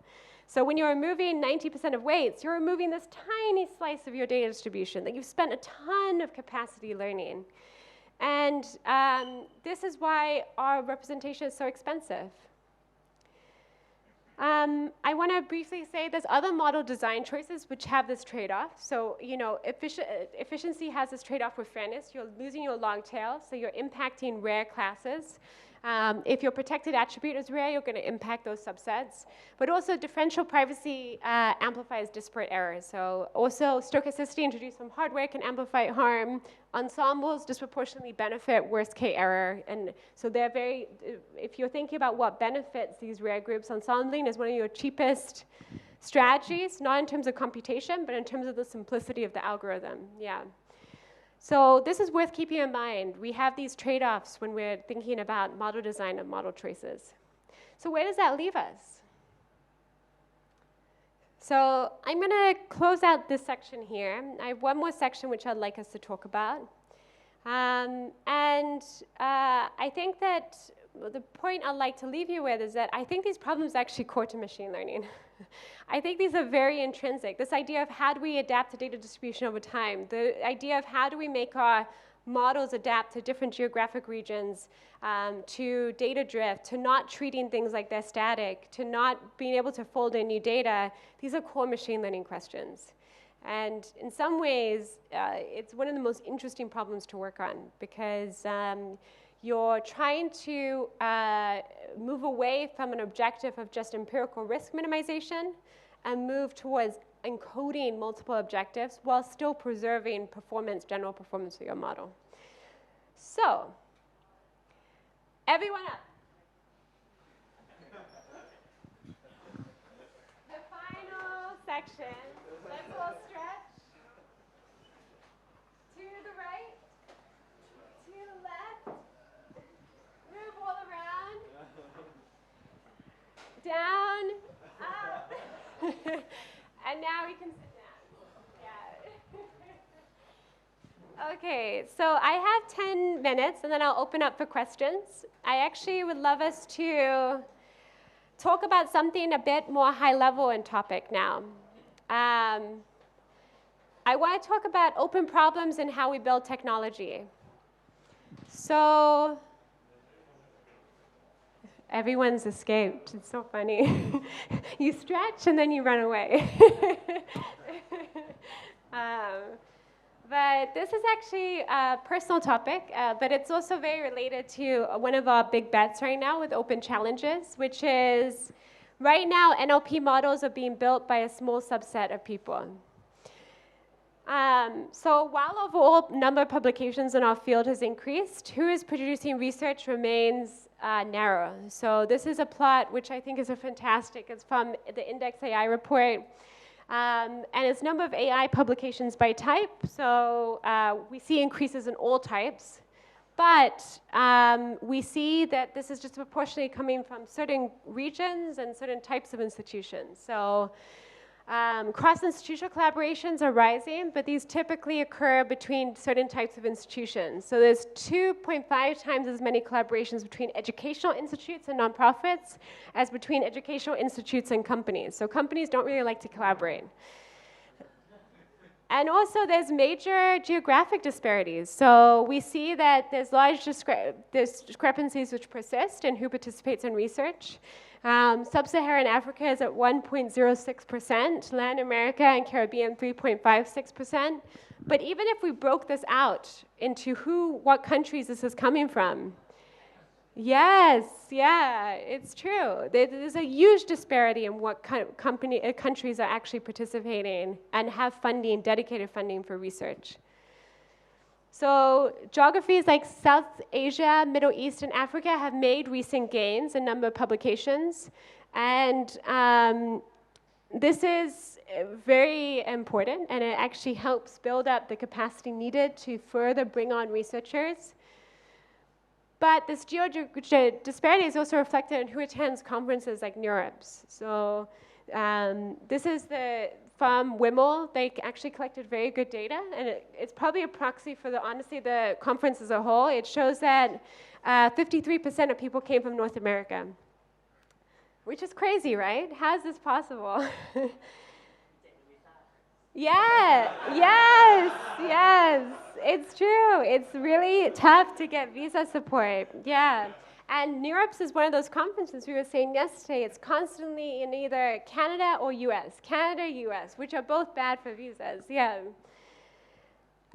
So when you're removing 90% of weights, you're removing this tiny slice of your data distribution that you've spent a ton of capacity learning. And this is why our representation is so expensive. I want to briefly say there's other model design choices which have this trade-off. So, you know, efficiency has this trade-off with fairness. You're losing your long tail, so you're impacting rare classes. If your protected attribute is rare, you're going to impact those subsets. But also, differential privacy amplifies disparate errors. So also, stochasticity introduced from hardware can amplify harm. Ensembles disproportionately benefit worst K error. And so they're very, if you're thinking about what benefits these rare groups, ensembling is one of your cheapest strategies, not in terms of computation, but in terms of the simplicity of the algorithm. Yeah. So this is worth keeping in mind. We have these trade-offs when we're thinking about model design and model choices. So where does that leave us? So I'm going to close out this section here. I have one more section which I'd like us to talk about. I think that the point I'd like to leave you with is that I think these problems are actually core to machine learning. I think these are very intrinsic. This idea of how do we adapt to data distribution over time, the idea of how do we make our models adapt to different geographic regions, to data drift, to not treating things like they're static, to not being able to fold in new data, these are core machine learning questions. And in some ways, it's one of the most interesting problems to work on because you're trying to move away from an objective of just empirical risk minimization and move towards encoding multiple objectives while still preserving performance, general performance of your model. So, everyone up. The final section. Let's all stretch. To the right. To the left. Move all around. Down. Up. And now we can sit down. Yeah. Okay, so I have 10 minutes, and then I'll open up for questions. I actually would love us to talk about something a bit more high level in topic now. I want to talk about open problems and how we build technology. So everyone's escaped. It's so funny. You stretch and then you run away. But this is actually a personal topic, but it's also very related to one of our big bets right now with open challenges, which is right now NLP models are being built by a small subset of people. So while overall number of publications in our field has increased, who is producing research remains narrow. So this is a plot which I think is fantastic. It's from the Index AI report. And it's number of AI publications by type. So we see increases in all types. But we see that this is just proportionally coming from certain regions and certain types of institutions. So cross-institutional collaborations are rising, but these typically occur between certain types of institutions. So there's 2.5 times as many collaborations between educational institutes and nonprofits as between educational institutes and companies. So companies don't really like to collaborate. And also there's major geographic disparities. So we see that there's large discrepancies which persist in who participates in research. Sub-Saharan Africa is at 1.06%, Latin America and Caribbean 3.56%. But even if we broke this out into what countries this is coming from, yes, yeah, it's true. There's a huge disparity in what countries are actually participating and have funding, dedicated funding for research. So geographies like South Asia, Middle East, and Africa have made recent gains in number of publications. And this is very important, and it actually helps build up the capacity needed to further bring on researchers. But this disparity is also reflected in who attends conferences like NeurIPS. So this is from WIML. They actually collected very good data, and it's probably a proxy for honestly the conference as a whole. It shows that 53% of people came from North America, which is crazy, right? How is this possible? Yeah, yes, yes, it's true. It's really tough to get visa support. Yeah. And NeurIPS is one of those conferences we were saying yesterday. It's constantly in either Canada or US, Canada, US, which are both bad for visas. Yeah.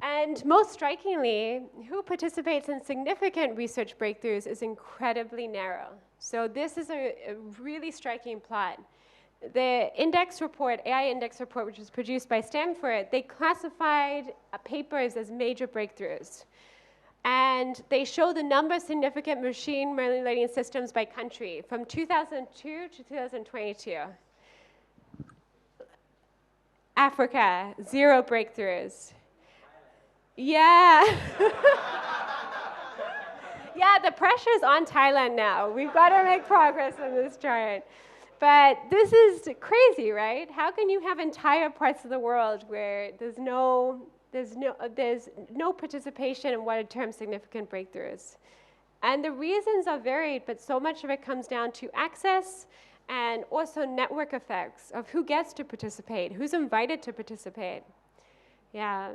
And most strikingly, who participates in significant research breakthroughs is incredibly narrow. So this is a really striking plot. The index report, AI index report, which was produced by Stanford, they classified papers as major breakthroughs. And they show the number of significant machine learning systems by country from 2002 to 2022. Africa, 0 breakthroughs. Yeah. Yeah, the pressure's on Thailand now. We've got to make progress on this chart. But this is crazy, right? How can you have entire parts of the world where there's no participation in what are termed significant breakthroughs? And the reasons are varied, but so much of it comes down to access and also network effects of who gets to participate, who's invited to participate. Yeah.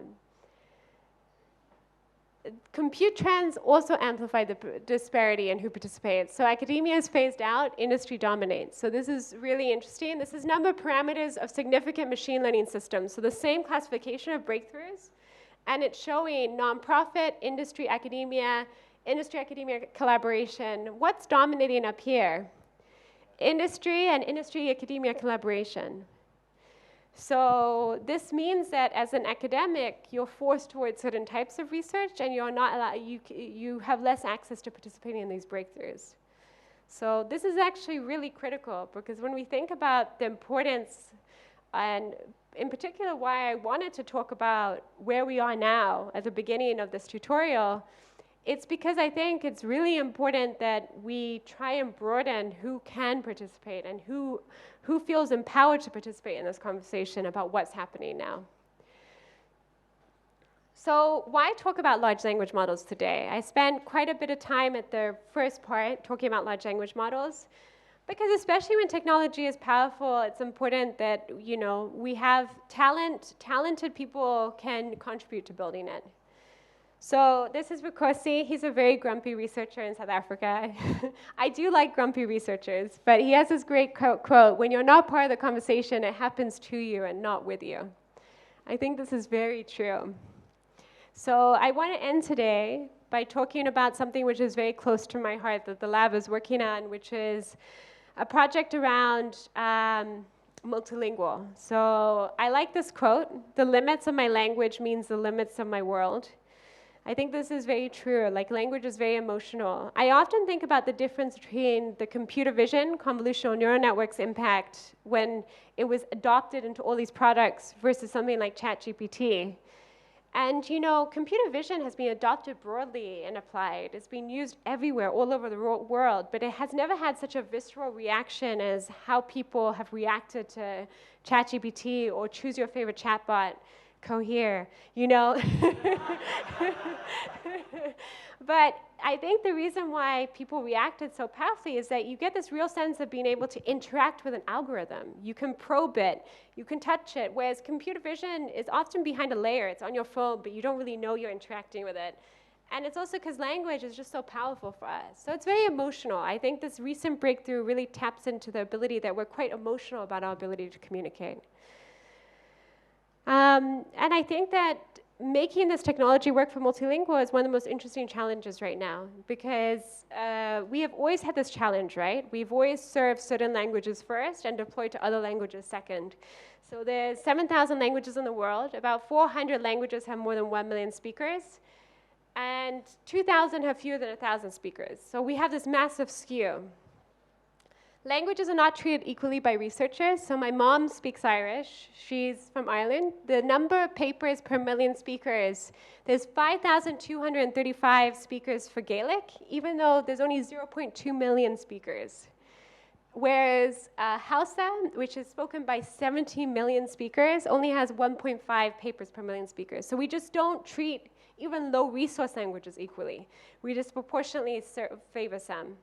Compute trends also amplify the disparity in who participates. So academia is phased out, industry dominates. So this is really interesting. This is number of parameters of significant machine learning systems. So the same classification of breakthroughs, and it's showing nonprofit, industry, academia collaboration. What's dominating up here? Industry and industry-academia collaboration. So this means that as an academic, you're forced towards certain types of research, and you're not allowed, you have less access to participating in these breakthroughs. So this is actually really critical, because when we think about the importance, and in particular why I wanted to talk about where we are now at the beginning of this tutorial, it's because I think it's really important that we try and broaden who can participate and who feels empowered to participate in this conversation about what's happening now. So why talk about large language models today? I spent quite a bit of time at the first part talking about large language models, because especially when technology is powerful, it's important that we have talented people can contribute to building it. So this is Vukosi. He's a very grumpy researcher in South Africa. I do like grumpy researchers, but he has this great quote, when you're not part of the conversation, it happens to you and not with you. I think this is very true. So I want to end today by talking about something which is very close to my heart that the lab is working on, which is a project around multilingual. So I like this quote, the limits of my language means the limits of my world. I think this is very true. Like, language is very emotional. I often think about the difference between the computer vision, convolutional neural networks impact when it was adopted into all these products versus something like ChatGPT. And computer vision has been adopted broadly and applied. It's been used everywhere, all over the world, but it has never had such a visceral reaction as how people have reacted to ChatGPT or choose your favorite chatbot, Cohere, But I think the reason why people reacted so powerfully is that you get this real sense of being able to interact with an algorithm. You can probe it, you can touch it, whereas computer vision is often behind a layer. It's on your phone, but you don't really know you're interacting with it. And it's also because language is just so powerful for us. So it's very emotional. I think this recent breakthrough really taps into the ability that we're quite emotional about our ability to communicate. And I think that making this technology work for multilingual is one of the most interesting challenges right now, because we have always had this challenge, right? We've always served certain languages first and deployed to other languages second. So there's 7,000 languages in the world. About 400 languages have more than 1 million speakers, and 2,000 have fewer than 1,000 speakers. So we have this massive skew. Languages are not treated equally by researchers. So my mom speaks Irish. She's from Ireland. The number of papers per million speakers, there's 5,235 speakers for Gaelic, even though there's only 0.2 million speakers. Whereas Hausa, which is spoken by 17 million speakers, only has 1.5 papers per million speakers. So we just don't treat even low resource languages equally. We disproportionately favor some.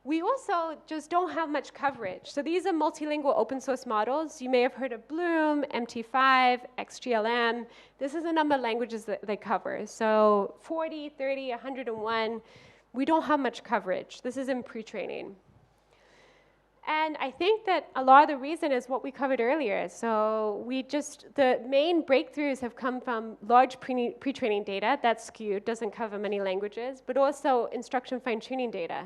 We also just don't have much coverage. So these are multilingual open source models. You may have heard of Bloom, MT5, XGLM. This is the number of languages that they cover. So 40, 30, 101. We don't have much coverage. This is in pre-training. And I think that a lot of the reason is what we covered earlier. So the main breakthroughs have come from large pre-training data that's skewed, doesn't cover many languages, but also instruction fine-tuning data.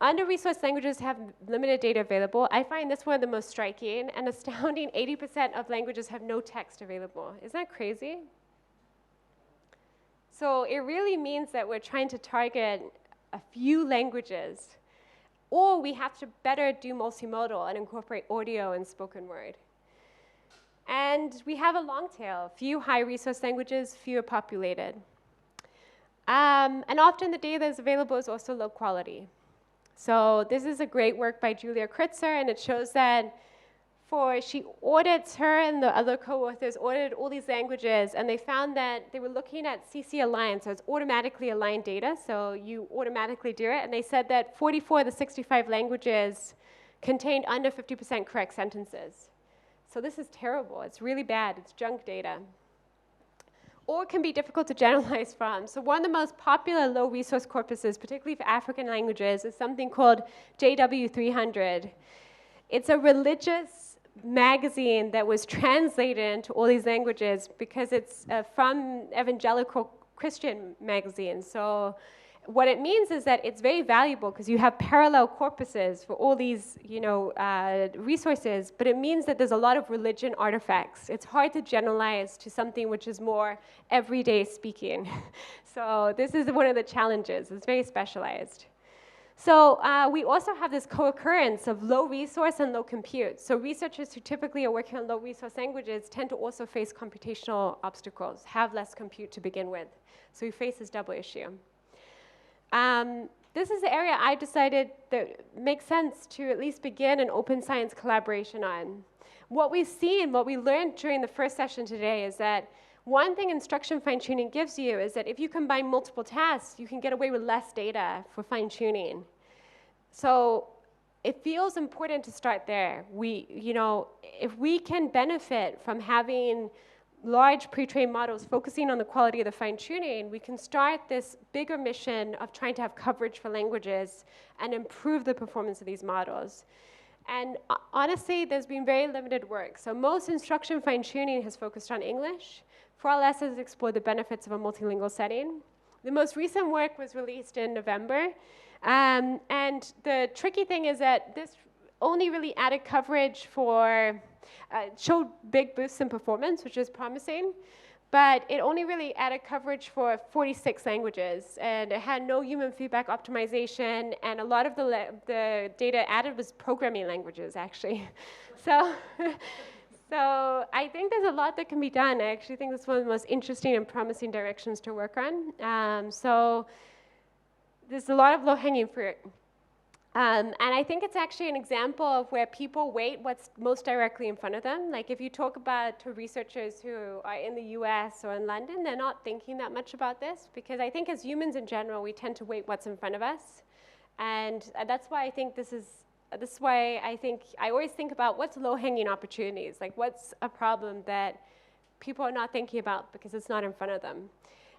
Under-resourced languages have limited data available. I find this one the most striking. An astounding 80% of languages have no text available. Isn't that crazy? So it really means that we're trying to target a few languages, or we have to better do multimodal and incorporate audio and spoken word. And we have a long tail, few high-resource languages, fewer populated. And often the data that's available is also low quality. So this is a great work by Julia Kritzer, and it shows that she audits, her and the other co-authors audited all these languages, and they found that they were looking at CC aligned, so it's automatically aligned data, so you automatically do it, and they said that 44 of the 65 languages contained under 50% correct sentences. So this is terrible. It's really bad. It's junk data. Or it can be difficult to generalize from. So one of the most popular low-resource corpuses, particularly for African languages, is something called JW300. It's a religious magazine that was translated into all these languages because it's from evangelical Christian magazines. So what it means is that it's very valuable because you have parallel corpuses for all these resources, but it means that there's a lot of religion artifacts. It's hard to generalize to something which is more everyday speaking. So this is one of the challenges. It's very specialized. So we also have this co-occurrence of low resource and low compute. So researchers who typically are working on low resource languages tend to also face computational obstacles, have less compute to begin with. So we face this double issue. This is the area I decided that makes sense to at least begin an open science collaboration on. What we've seen, what we learned during the first session today is that one thing instruction fine-tuning gives you is that if you combine multiple tasks, you can get away with less data for fine-tuning. So it feels important to start there. If we can benefit from having large pre-trained models focusing on the quality of the fine-tuning, we can start this bigger mission of trying to have coverage for languages and improve the performance of these models. And honestly, there's been very limited work. So most instruction fine-tuning has focused on English. 4LS has explored the benefits of a multilingual setting. The most recent work was released in November. And the tricky thing is that this only really added coverage for showed big boosts in performance, which is promising, but it only really added coverage for 46 languages, and it had no human feedback optimization, and a lot of the data added was programming languages, actually. So I think there's a lot that can be done. I actually think this is one of the most interesting and promising directions to work on. So there's a lot of low-hanging fruit. And I think it's actually an example of where people weight what's most directly in front of them. Like if you talk about to researchers who are in the US or in London, they're not thinking that much about this, because I think as humans in general, we tend to weight what's in front of us. And that's why I think this is why I think I always think about what's low-hanging opportunities, like what's a problem that people are not thinking about because it's not in front of them.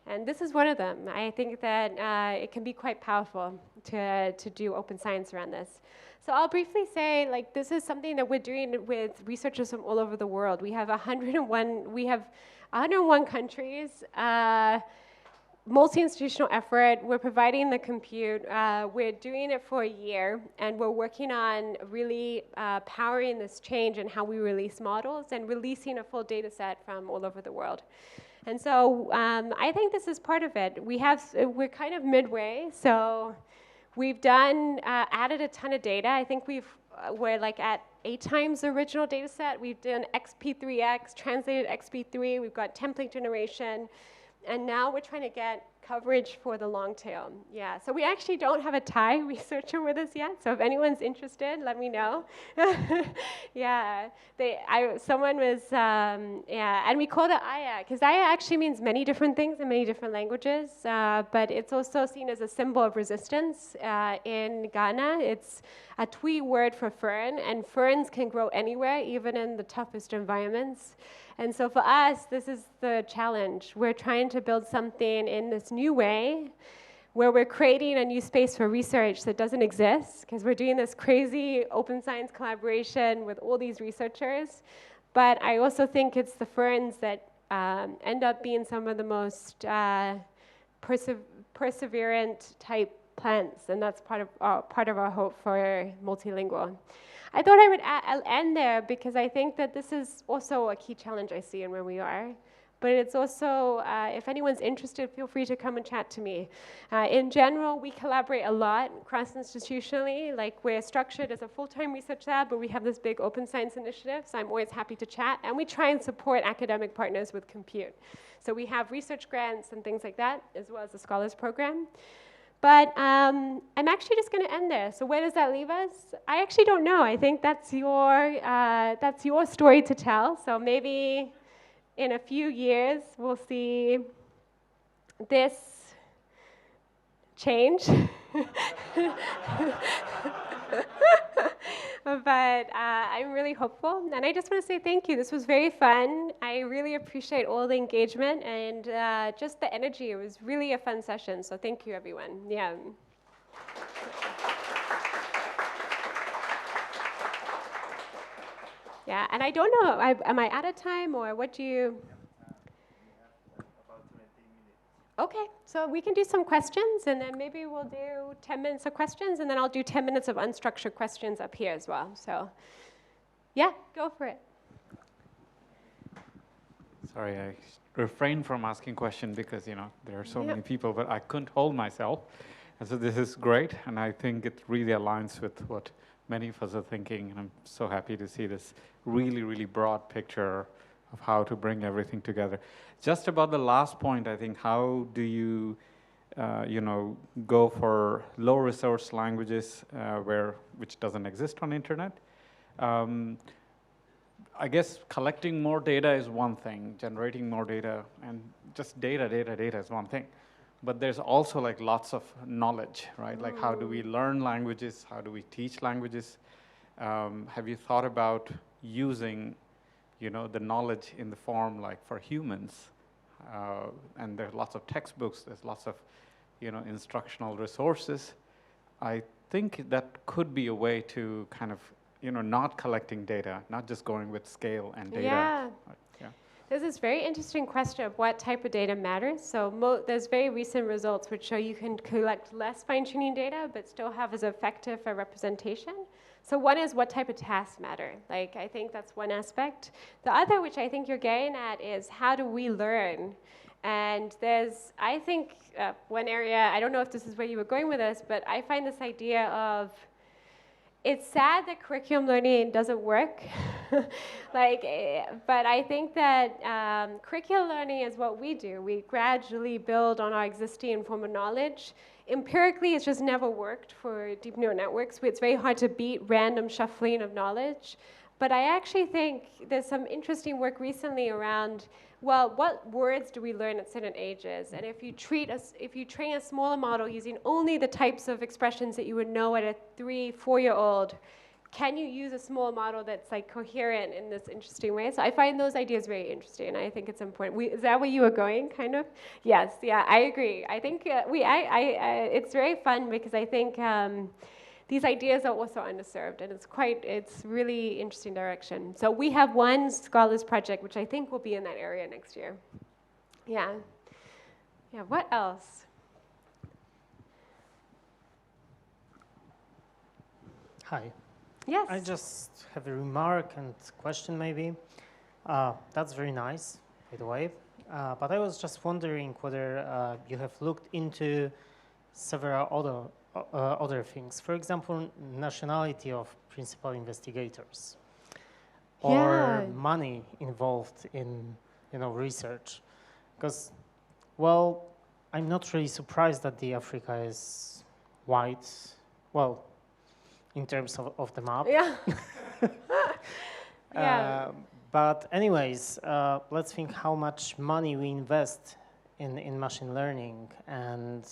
And this is one of them. I think that it can be quite powerful to do open science around this. So I'll briefly say, like, this is something that we're doing with researchers from all over the world. We have 101 countries, multi-institutional effort. We're providing the compute. We're doing it for a year, and we're working on really powering this change in how we release models and releasing a full data set from all over the world. And so I think this is part of it. We're kind of midway, so we've added a ton of data. I think we're like at 8 times the original data set. We've done XP3X, translated XP3, we've got template generation, and now we're trying to get coverage for the long tail. Yeah, so we actually don't have a Thai researcher with us yet, so if anyone's interested, let me know. Yeah, someone was, yeah, and we call it Aya, because Aya actually means many different things in many different languages, but it's also seen as a symbol of resistance. In Ghana, it's a Twi word for fern, and ferns can grow anywhere, even in the toughest environments. And so for us, this is the challenge. We're trying to build something in this new way where we're creating a new space for research that doesn't exist, because we're doing this crazy open science collaboration with all these researchers. But I also think it's the ferns that end up being some of the most perseverant type plants, and that's part of our hope for multilingual. I thought I'll end there because I think that this is also a key challenge I see in where we are. But it's also, if anyone's interested, feel free to come and chat to me. In general, we collaborate a lot cross-institutionally. Like, we're structured as a full-time research lab, but we have this big open science initiative, so I'm always happy to chat. And we try and support academic partners with compute. So we have research grants and things like that, as well as the Scholars Program. But I'm actually just going to end there. So where does that leave us? I actually don't know. I think that's your story to tell. So maybe in a few years, we'll see this change. But I'm really hopeful, and I just want to say thank you. This was very fun. I really appreciate all the engagement and just the energy. It was really a fun session, so thank you, everyone. Yeah. Yeah, and I don't know, am I out of time, or what do you? Okay, so we can do some questions, and then maybe we'll do 10 minutes of questions, and then I'll do 10 minutes of unstructured questions up here as well. So, yeah, go for it. Sorry, I refrained from asking questions because, there are so many people, but I couldn't hold myself. And so this is great, and I think it really aligns with what many of us are thinking, and I'm so happy to see this really, really broad picture of how to bring everything together. Just about the last point, I think, how do you, go for low resource languages which doesn't exist on internet? I guess collecting more data is one thing, generating more data, and just data is one thing. But there's also like lots of knowledge, right? Like, how do we learn languages? How do we teach languages? Have you thought about using the knowledge in the form like for humans? And there's lots of textbooks, there's lots of, instructional resources. I think that could be a way to kind of, not collecting data, not just going with scale and data. Yeah. Yeah. There's this very interesting question of what type of data matters. So there's very recent results which show you can collect less fine-tuning data, but still have as effective a representation. So one is what type of tasks matter. Like, I think that's one aspect. The other, which I think you're getting at, is how do we learn? And there's, I think, one area, I don't know if this is where you were going with this, but I find this idea of, it's sad that curriculum learning doesn't work. But I think that curriculum learning is what we do. We gradually build on our existing form of knowledge. Empirically, it's just never worked for deep neural networks. It's very hard to beat random shuffling of knowledge. But I actually think there's some interesting work recently around, well, what words do we learn at certain ages? And if you train a smaller model using only the types of expressions that you would know at a 3-4-year-old, can you use a small model that's like coherent in this interesting way? So I find those ideas very interesting, and I think it's important. Is that where you were going, kind of? Yes, yeah, I agree. I think it's very fun because I think these ideas are also underserved, and it's really interesting direction. So we have one Scholars project, which I think will be in that area next year. Yeah. Yeah, what else? Hi. Yes. I just have a remark and question maybe. That's very nice, by the way. But I was just wondering whether you have looked into several other things. For example, nationality of principal investigators, or money involved in research. Because, well, I'm not really surprised that the Africa is white, well, in terms of the map. Yeah. Yeah. But anyways, let's think how much money we invest in machine learning and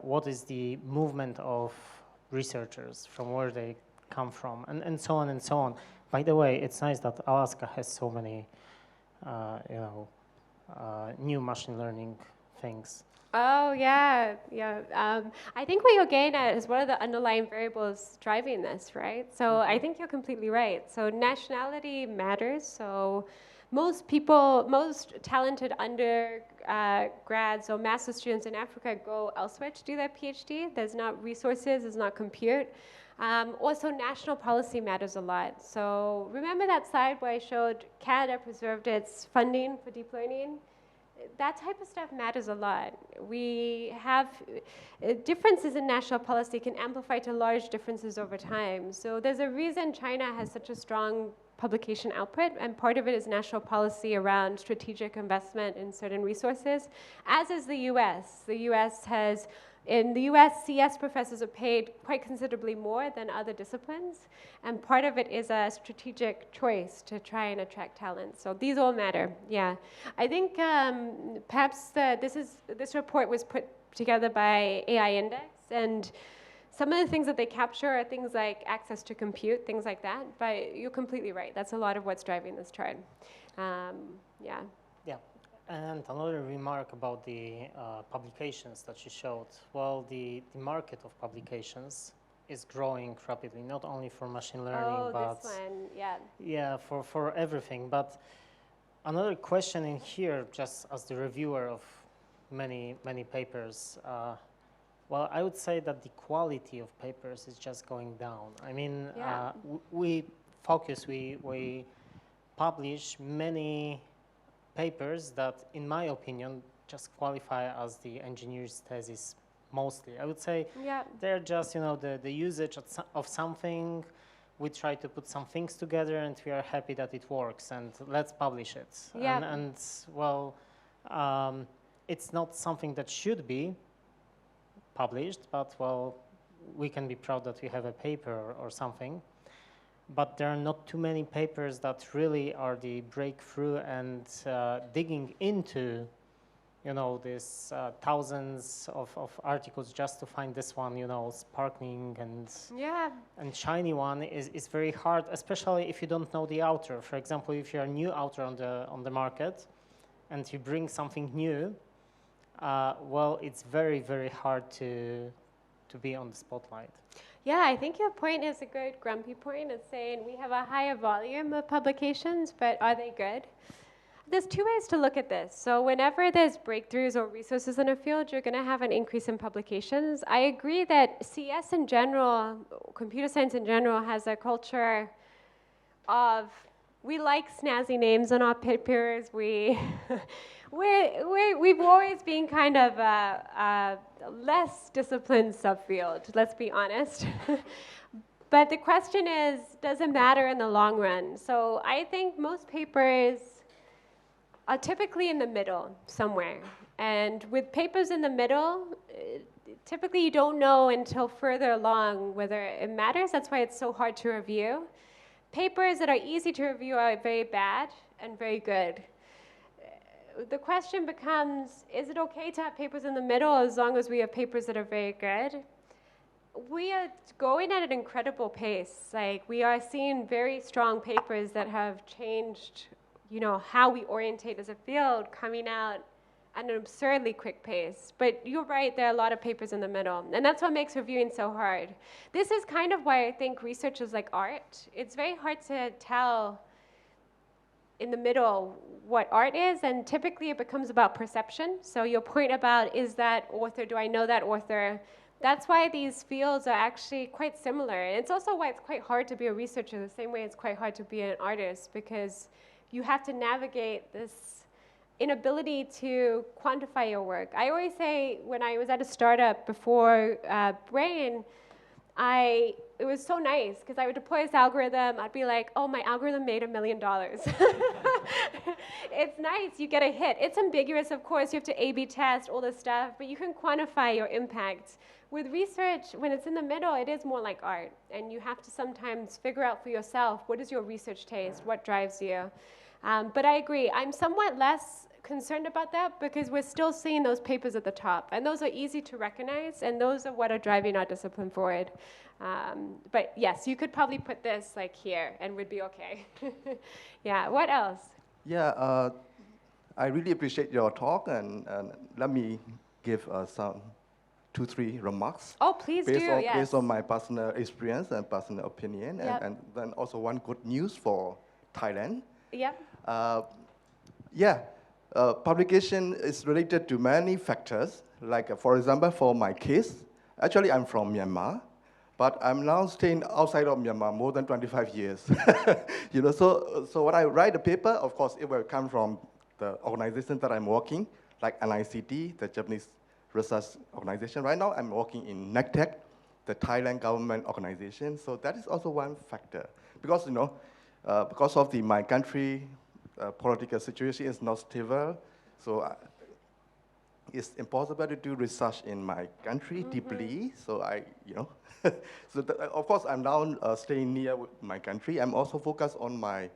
what is the movement of researchers, from where they come from, and so on and so on. By the way, it's nice that Alaska has so many, new machine learning things. Oh, yeah, yeah. I think what you're getting at is one of the underlying variables driving this, right? So I think you're completely right. So nationality matters. So most people, most talented undergrads or master's students in Africa go elsewhere to do their PhD. There's not resources, there's not compute. Also, national policy matters a lot. So remember that slide where I showed Canada preserved its funding for deep learning? That type of stuff matters a lot. We have differences in national policy can amplify to large differences over time. So there's a reason China has such a strong publication output, and part of it is national policy around strategic investment in certain resources, as is the US. The US has, in the US, CS professors are paid quite considerably more than other disciplines, and part of it is a strategic choice to try and attract talent. So these all matter, yeah. I think perhaps this report was put together by AI Index, and some of the things that they capture are things like access to compute, things like that, but you're completely right. That's a lot of what's driving this chart. Yeah. Yeah, and another remark about the publications that you showed. Well, the market of publications is growing rapidly, not only for machine learning, but this one, yeah. Yeah, for everything. But another question in here, just as the reviewer of many papers, well, I would say that the quality of papers is just going down. I mean, Yeah. we publish many papers that, in my opinion, just qualify as the engineer's thesis mostly. I would say Yeah. they're just, the usage of something. We try to put some things together and we are happy that it works and let's publish it. Yeah. And well, it's not something that should be published, but well, we can be proud that we have a paper or something. But there are not too many papers that really are the breakthrough and digging into, this thousands of articles just to find this one, sparkling and shiny one is very hard, especially if you don't know the author. For example, if you're a new author on the market and you bring something new, well, it's very, very hard to be on the spotlight. Yeah, I think your point is a good grumpy point. It's saying we have a higher volume of publications, but are they good? There's two ways to look at this. So whenever there's breakthroughs or resources in a field, you're going to have an increase in publications. I agree that CS in general, computer science in general, has a culture of, we like snazzy names on our papers. We've always been kind of a less disciplined subfield, let's be honest. But the question is, does it matter in the long run? So I think most papers are typically in the middle somewhere. And with papers in the middle, typically you don't know until further along whether it matters. That's why it's so hard to review. Papers that are easy to review are very bad and very good. The question becomes, is it okay to have papers in the middle as long as we have papers that are very good? We are going at an incredible pace. Like, we are seeing very strong papers that have changed, how we orientate as a field coming out at an absurdly quick pace. But you're right, there are a lot of papers in the middle. And that's what makes reviewing so hard. This is kind of why I think research is like art. It's very hard to tell in the middle what art is, and typically it becomes about perception. So your point about, is that author, do I know that author? That's why these fields are actually quite similar. And it's also why it's quite hard to be a researcher, the same way it's quite hard to be an artist, because you have to navigate this inability to quantify your work. I always say, when I was at a startup before Brain, it was so nice, because I would deploy this algorithm. I'd be like, oh, my algorithm made $1 million. It's nice. You get a hit. It's ambiguous, of course. You have to A/B test all this stuff, but you can quantify your impact. With research, when it's in the middle, it is more like art, and you have to sometimes figure out for yourself what is your research taste, what drives you. But I agree. I'm somewhat less concerned about that because we're still seeing those papers at the top, and those are easy to recognize, and those are what are driving our discipline forward. But yes, you could probably put this like here, and we'd be okay. Yeah. What else? Yeah, I really appreciate your talk, and let me give some 2-3 remarks. Oh, please do. Yes. Based on my personal experience and personal opinion, Yep. and then also one good news for Thailand. Yep. Publication is related to many factors. Like, for example, for my case, actually I'm from Myanmar, but I'm now staying outside of Myanmar more than 25 years. So when I write a paper, of course, it will come from the organization that I'm working, like NICT, the Japanese research organization. Right now, I'm working in NECTEC, the Thailand government organization. So that is also one factor. Because, because of my country political situation is not stable, so it's impossible to do research in my country deeply. So of course, I'm now staying near my country. I'm also focused on my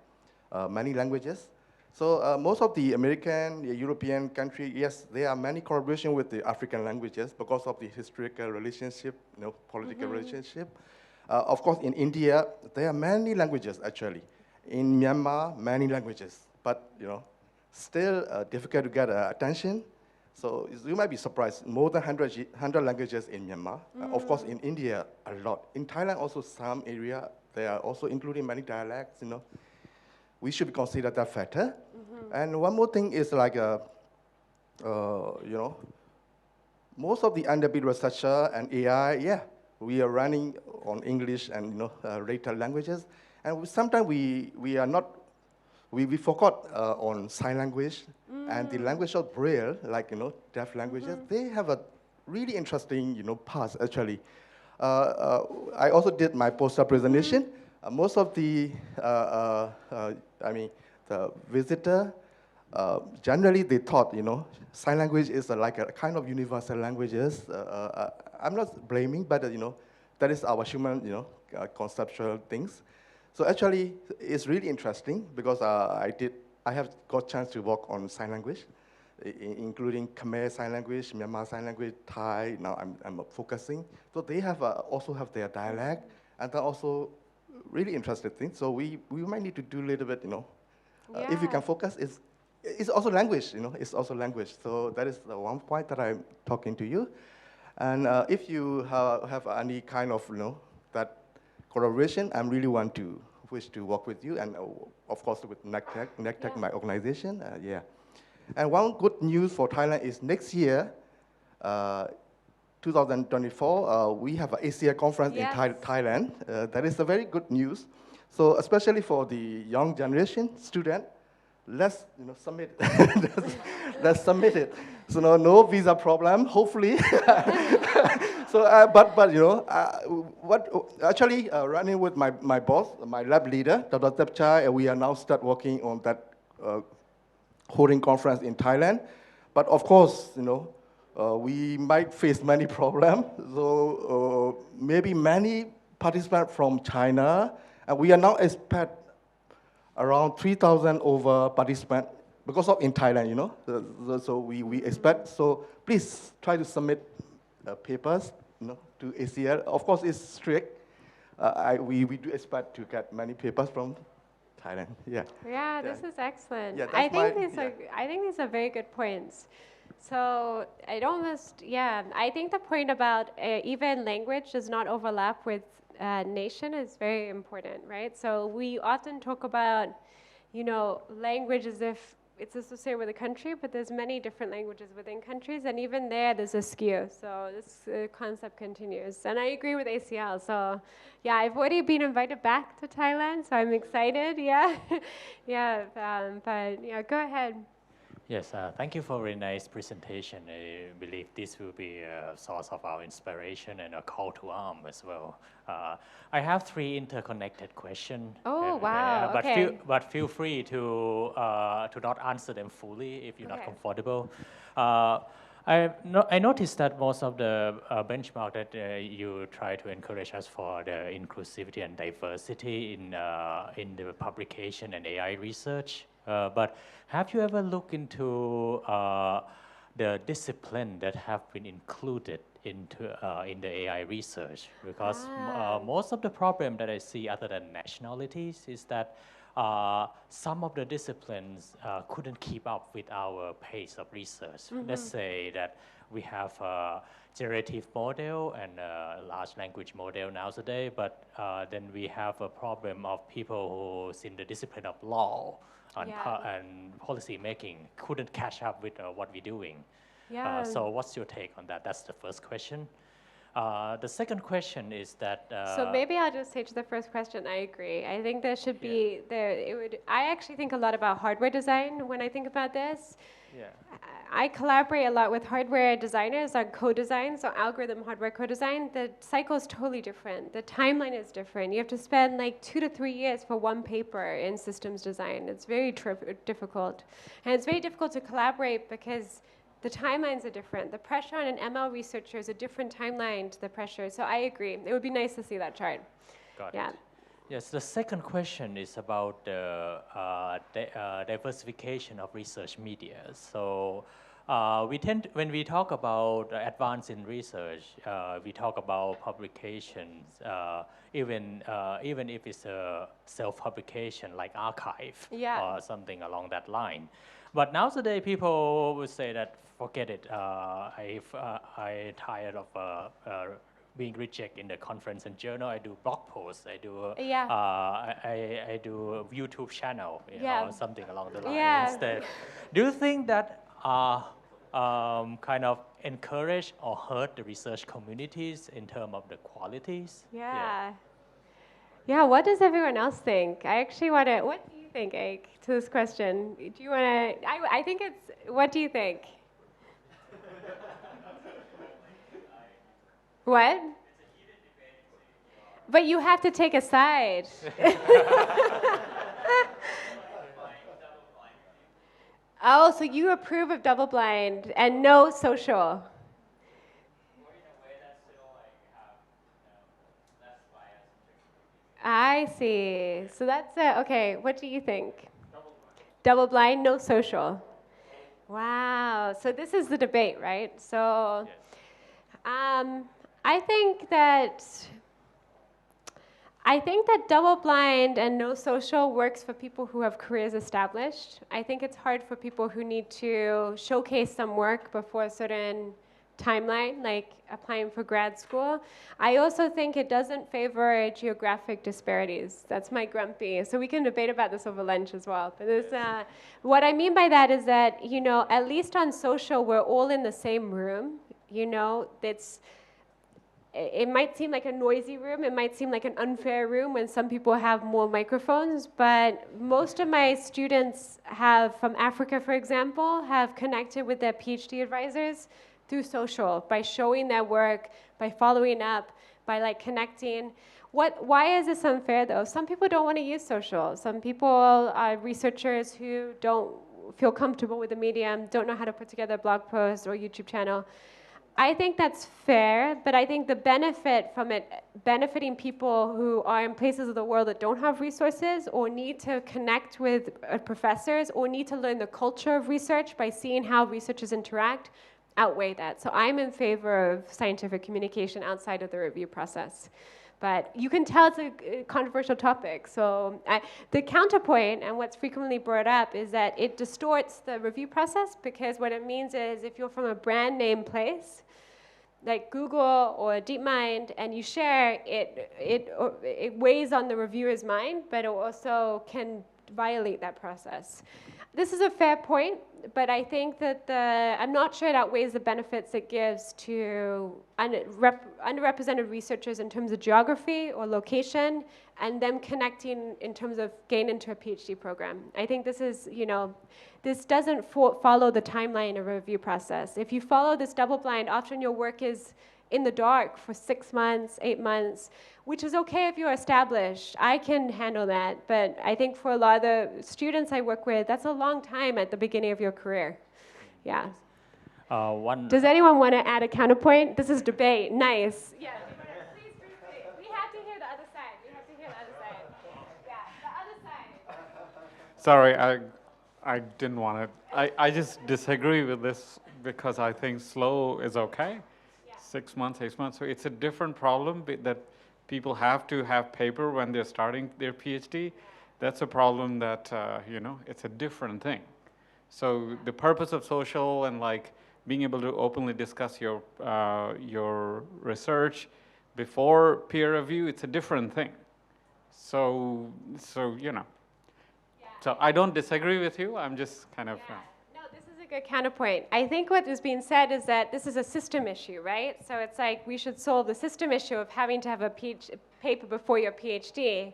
many languages. So most of the American, European country, yes, there are many collaboration with the African languages because of the historical relationship, political relationship. Of course, in India, there are many languages actually. In Myanmar, many languages, but still difficult to get attention. So you might be surprised, more than 100 languages in Myanmar. Of course, in India, a lot. In Thailand, also some area, they are also including many dialects, We should consider that factor. And one more thing is like, most of the underbid researcher and AI, we are running on English and later languages. And sometimes we are not, we forgot on sign language and the language of Braille, like, deaf languages. They have a really interesting, path, actually. I also did my poster presentation. Most of the, the visitor, generally they thought, sign language is like a kind of universal languages. I'm not blaming, but, that is our human, conceptual things. So actually, it's really interesting because I have got chance to work on sign language, including Khmer sign language, Myanmar sign language, Thai. Now I'm focusing. So they have also have their dialect, and they're also really interesting things. So we might need to do a little bit, if you can focus, it's also language, it's also language. So that is the one point that I'm talking to you. And if you have any kind of, that collaboration, I really wish to work with you, and of course with NECTEC, my organization, And one good news for Thailand is next year, 2024, we have an ASEA conference in Thailand. That is a very good news. So especially for the young generation student, let's submit it. Let's submit it. So no visa problem, hopefully. So, actually running with my boss, my lab leader, Dr. Tepchai, we are now start working on that holding conference in Thailand. But of course, we might face many problems. So maybe many participants from China, and we are now expect around 3,000 over participants because of in Thailand, So we expect. So please try to submit papers, to ACL. Of course, it's strict. We do expect to get many papers from Thailand. Yeah, this is excellent. Yeah, I think these are very good points. So I think the point about even language does not overlap with nation is very important, right? So we often talk about, language as if it's associated with a country, but there's many different languages within countries, and even there's a skew. So this concept continues. And I agree with ACL. So I've already been invited back to Thailand, so I'm excited, but go ahead. Yes, thank you for a very nice presentation. I believe this will be a source of our inspiration and a call to arm as well. I have three interconnected questions. Oh, wow, But okay. feel free to not answer them fully if you're not Okay. comfortable. I noticed that most of the benchmark that you try to encourage us for the inclusivity and diversity in the publication and AI research. But have you ever looked into the discipline that have been included into in the AI research? Because most of the problem that I see other than nationalities is that some of the disciplines couldn't keep up with our pace of research. Let's say that we have a generative model and a large language model nowadays, but then we have a problem of people who's in the discipline of law and policy making couldn't catch up with what we're doing. Yeah. So what's your take on that? That's the first question. The second question is that. So maybe I'll just say to the first question, I agree. I think there should be I actually think a lot about hardware design when I think about this. Yeah. I collaborate a lot with hardware designers on co-design, so algorithm hardware co-design. The cycle is totally different. The timeline is different. You have to spend like 2 to 3 years for one paper in systems design. It's very difficult. And it's very difficult to collaborate because the timelines are different. The pressure on an ML researcher is a different timeline to the pressure. So I agree. It would be nice to see that chart. Got Yeah. it. Yes, the second question is about the diversification of research media. So when we talk about advance in research, we talk about publications, even if it's a self-publication like archive or something along that line. But nowadays, people would say that forget it. I tired of being rejected in the conference and journal. I do blog posts. I do I do YouTube channel, something along the line instead. Do you think that kind of encourage or hurt the research communities in terms of the qualities? Yeah, what does everyone else think? I actually want to, what do you think, Ike, to this question? Do you want to, I think it's, what do you think? What? But you have to take a side. Oh, so you approve of double blind and no social. I see. So that's it. Okay, what do you think? Double blind, no social. Wow. So this is the debate, right? So I think that double blind and no social works for people who have careers established. I think it's hard for people who need to showcase some work before a certain timeline, like applying for grad school. I also think it doesn't favor geographic disparities. That's my grumpy. So we can debate about this over lunch as well. But what I mean by that is that, at least on social, we're all in the same room. It might seem like a noisy room. It might seem like an unfair room when some people have more microphones. But most of my students from Africa, for example, have connected with their PhD advisors through social, by showing their work, by following up, by connecting. Why is this unfair though? Some people don't want to use social. Some people are researchers who don't feel comfortable with the medium, don't know how to put together a blog post or YouTube channel. I think that's fair, but I think the benefit from it, benefiting people who are in places of the world that don't have resources or need to connect with professors or need to learn the culture of research by seeing how researchers interact, outweigh that. So I'm in favor of scientific communication outside of the review process. But you can tell it's a controversial topic. So the counterpoint, and what's frequently brought up, is that it distorts the review process, because what it means is if you're from a brand name place, like Google or DeepMind, and you share, it weighs on the reviewer's mind, but it also can violate that process. This is a fair point, but I think that I'm not sure it outweighs the benefits it gives to underrepresented researchers in terms of geography or location, and them connecting in terms of gain into a PhD program. I think this is, this doesn't follow the timeline of a review process. If you follow this double blind, often your work is in the dark for 6 months, 8 months, which is okay if you're established. I can handle that, but I think for a lot of the students I work with, that's a long time at the beginning of your career. Yeah. Does anyone want to add a counterpoint? This is debate. Nice. Yeah. Please briefly. We have to hear the other side. We have to hear the other side. Yeah, the other side. Sorry, I didn't want to. I just disagree with this because I think slow is okay. 6 months, 8 months. So it's a different problem that people have to have paper when they're starting their PhD. That's a problem that, it's a different thing. So the purpose of social and like being able to openly discuss your research before peer review, it's a different thing. So So I don't disagree with you. I'm just kind of. No, this is a good counterpoint. I think what is being said is that this is a system issue, right? So it's like we should solve the system issue of having to have a paper before your PhD.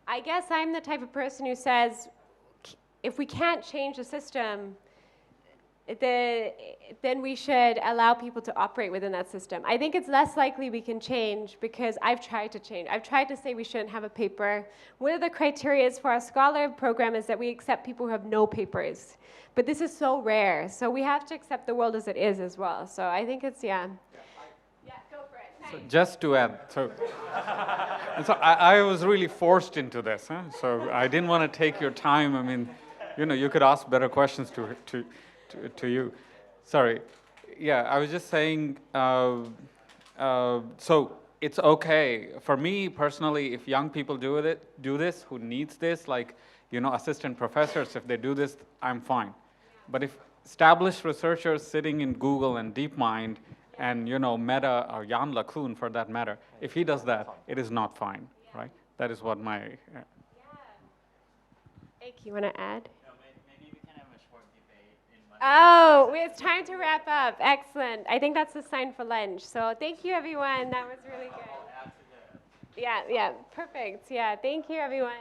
I guess I'm the type of person who says, if we can't change the system, then we should allow people to operate within that system. I think it's less likely we can change because I've tried to change. I've tried to say we shouldn't have a paper. One of the criteria for our scholar program is that we accept people who have no papers. But this is so rare, so we have to accept the world as it is as well. So I think it's, yeah. Yeah, go for it. Nice. So just to add, so I was really forced into this, huh? So I didn't want to take your time. I mean, you could ask better questions to you. Sorry. Yeah, I was just saying, so it's okay. For me personally, if young people do this, who needs this, like, assistant professors, if they do this, I'm fine. But if established researchers sitting in Google and DeepMind and, Meta or Jan LeCun for that matter, if he does that, it is not fine, right? That is what my... Ike, you want to add? Maybe we can have a short debate in my... Oh, it's time to wrap up. Excellent. I think that's the sign for lunch. So thank you, everyone. That was really good. Yeah, perfect. Yeah, thank you, everyone.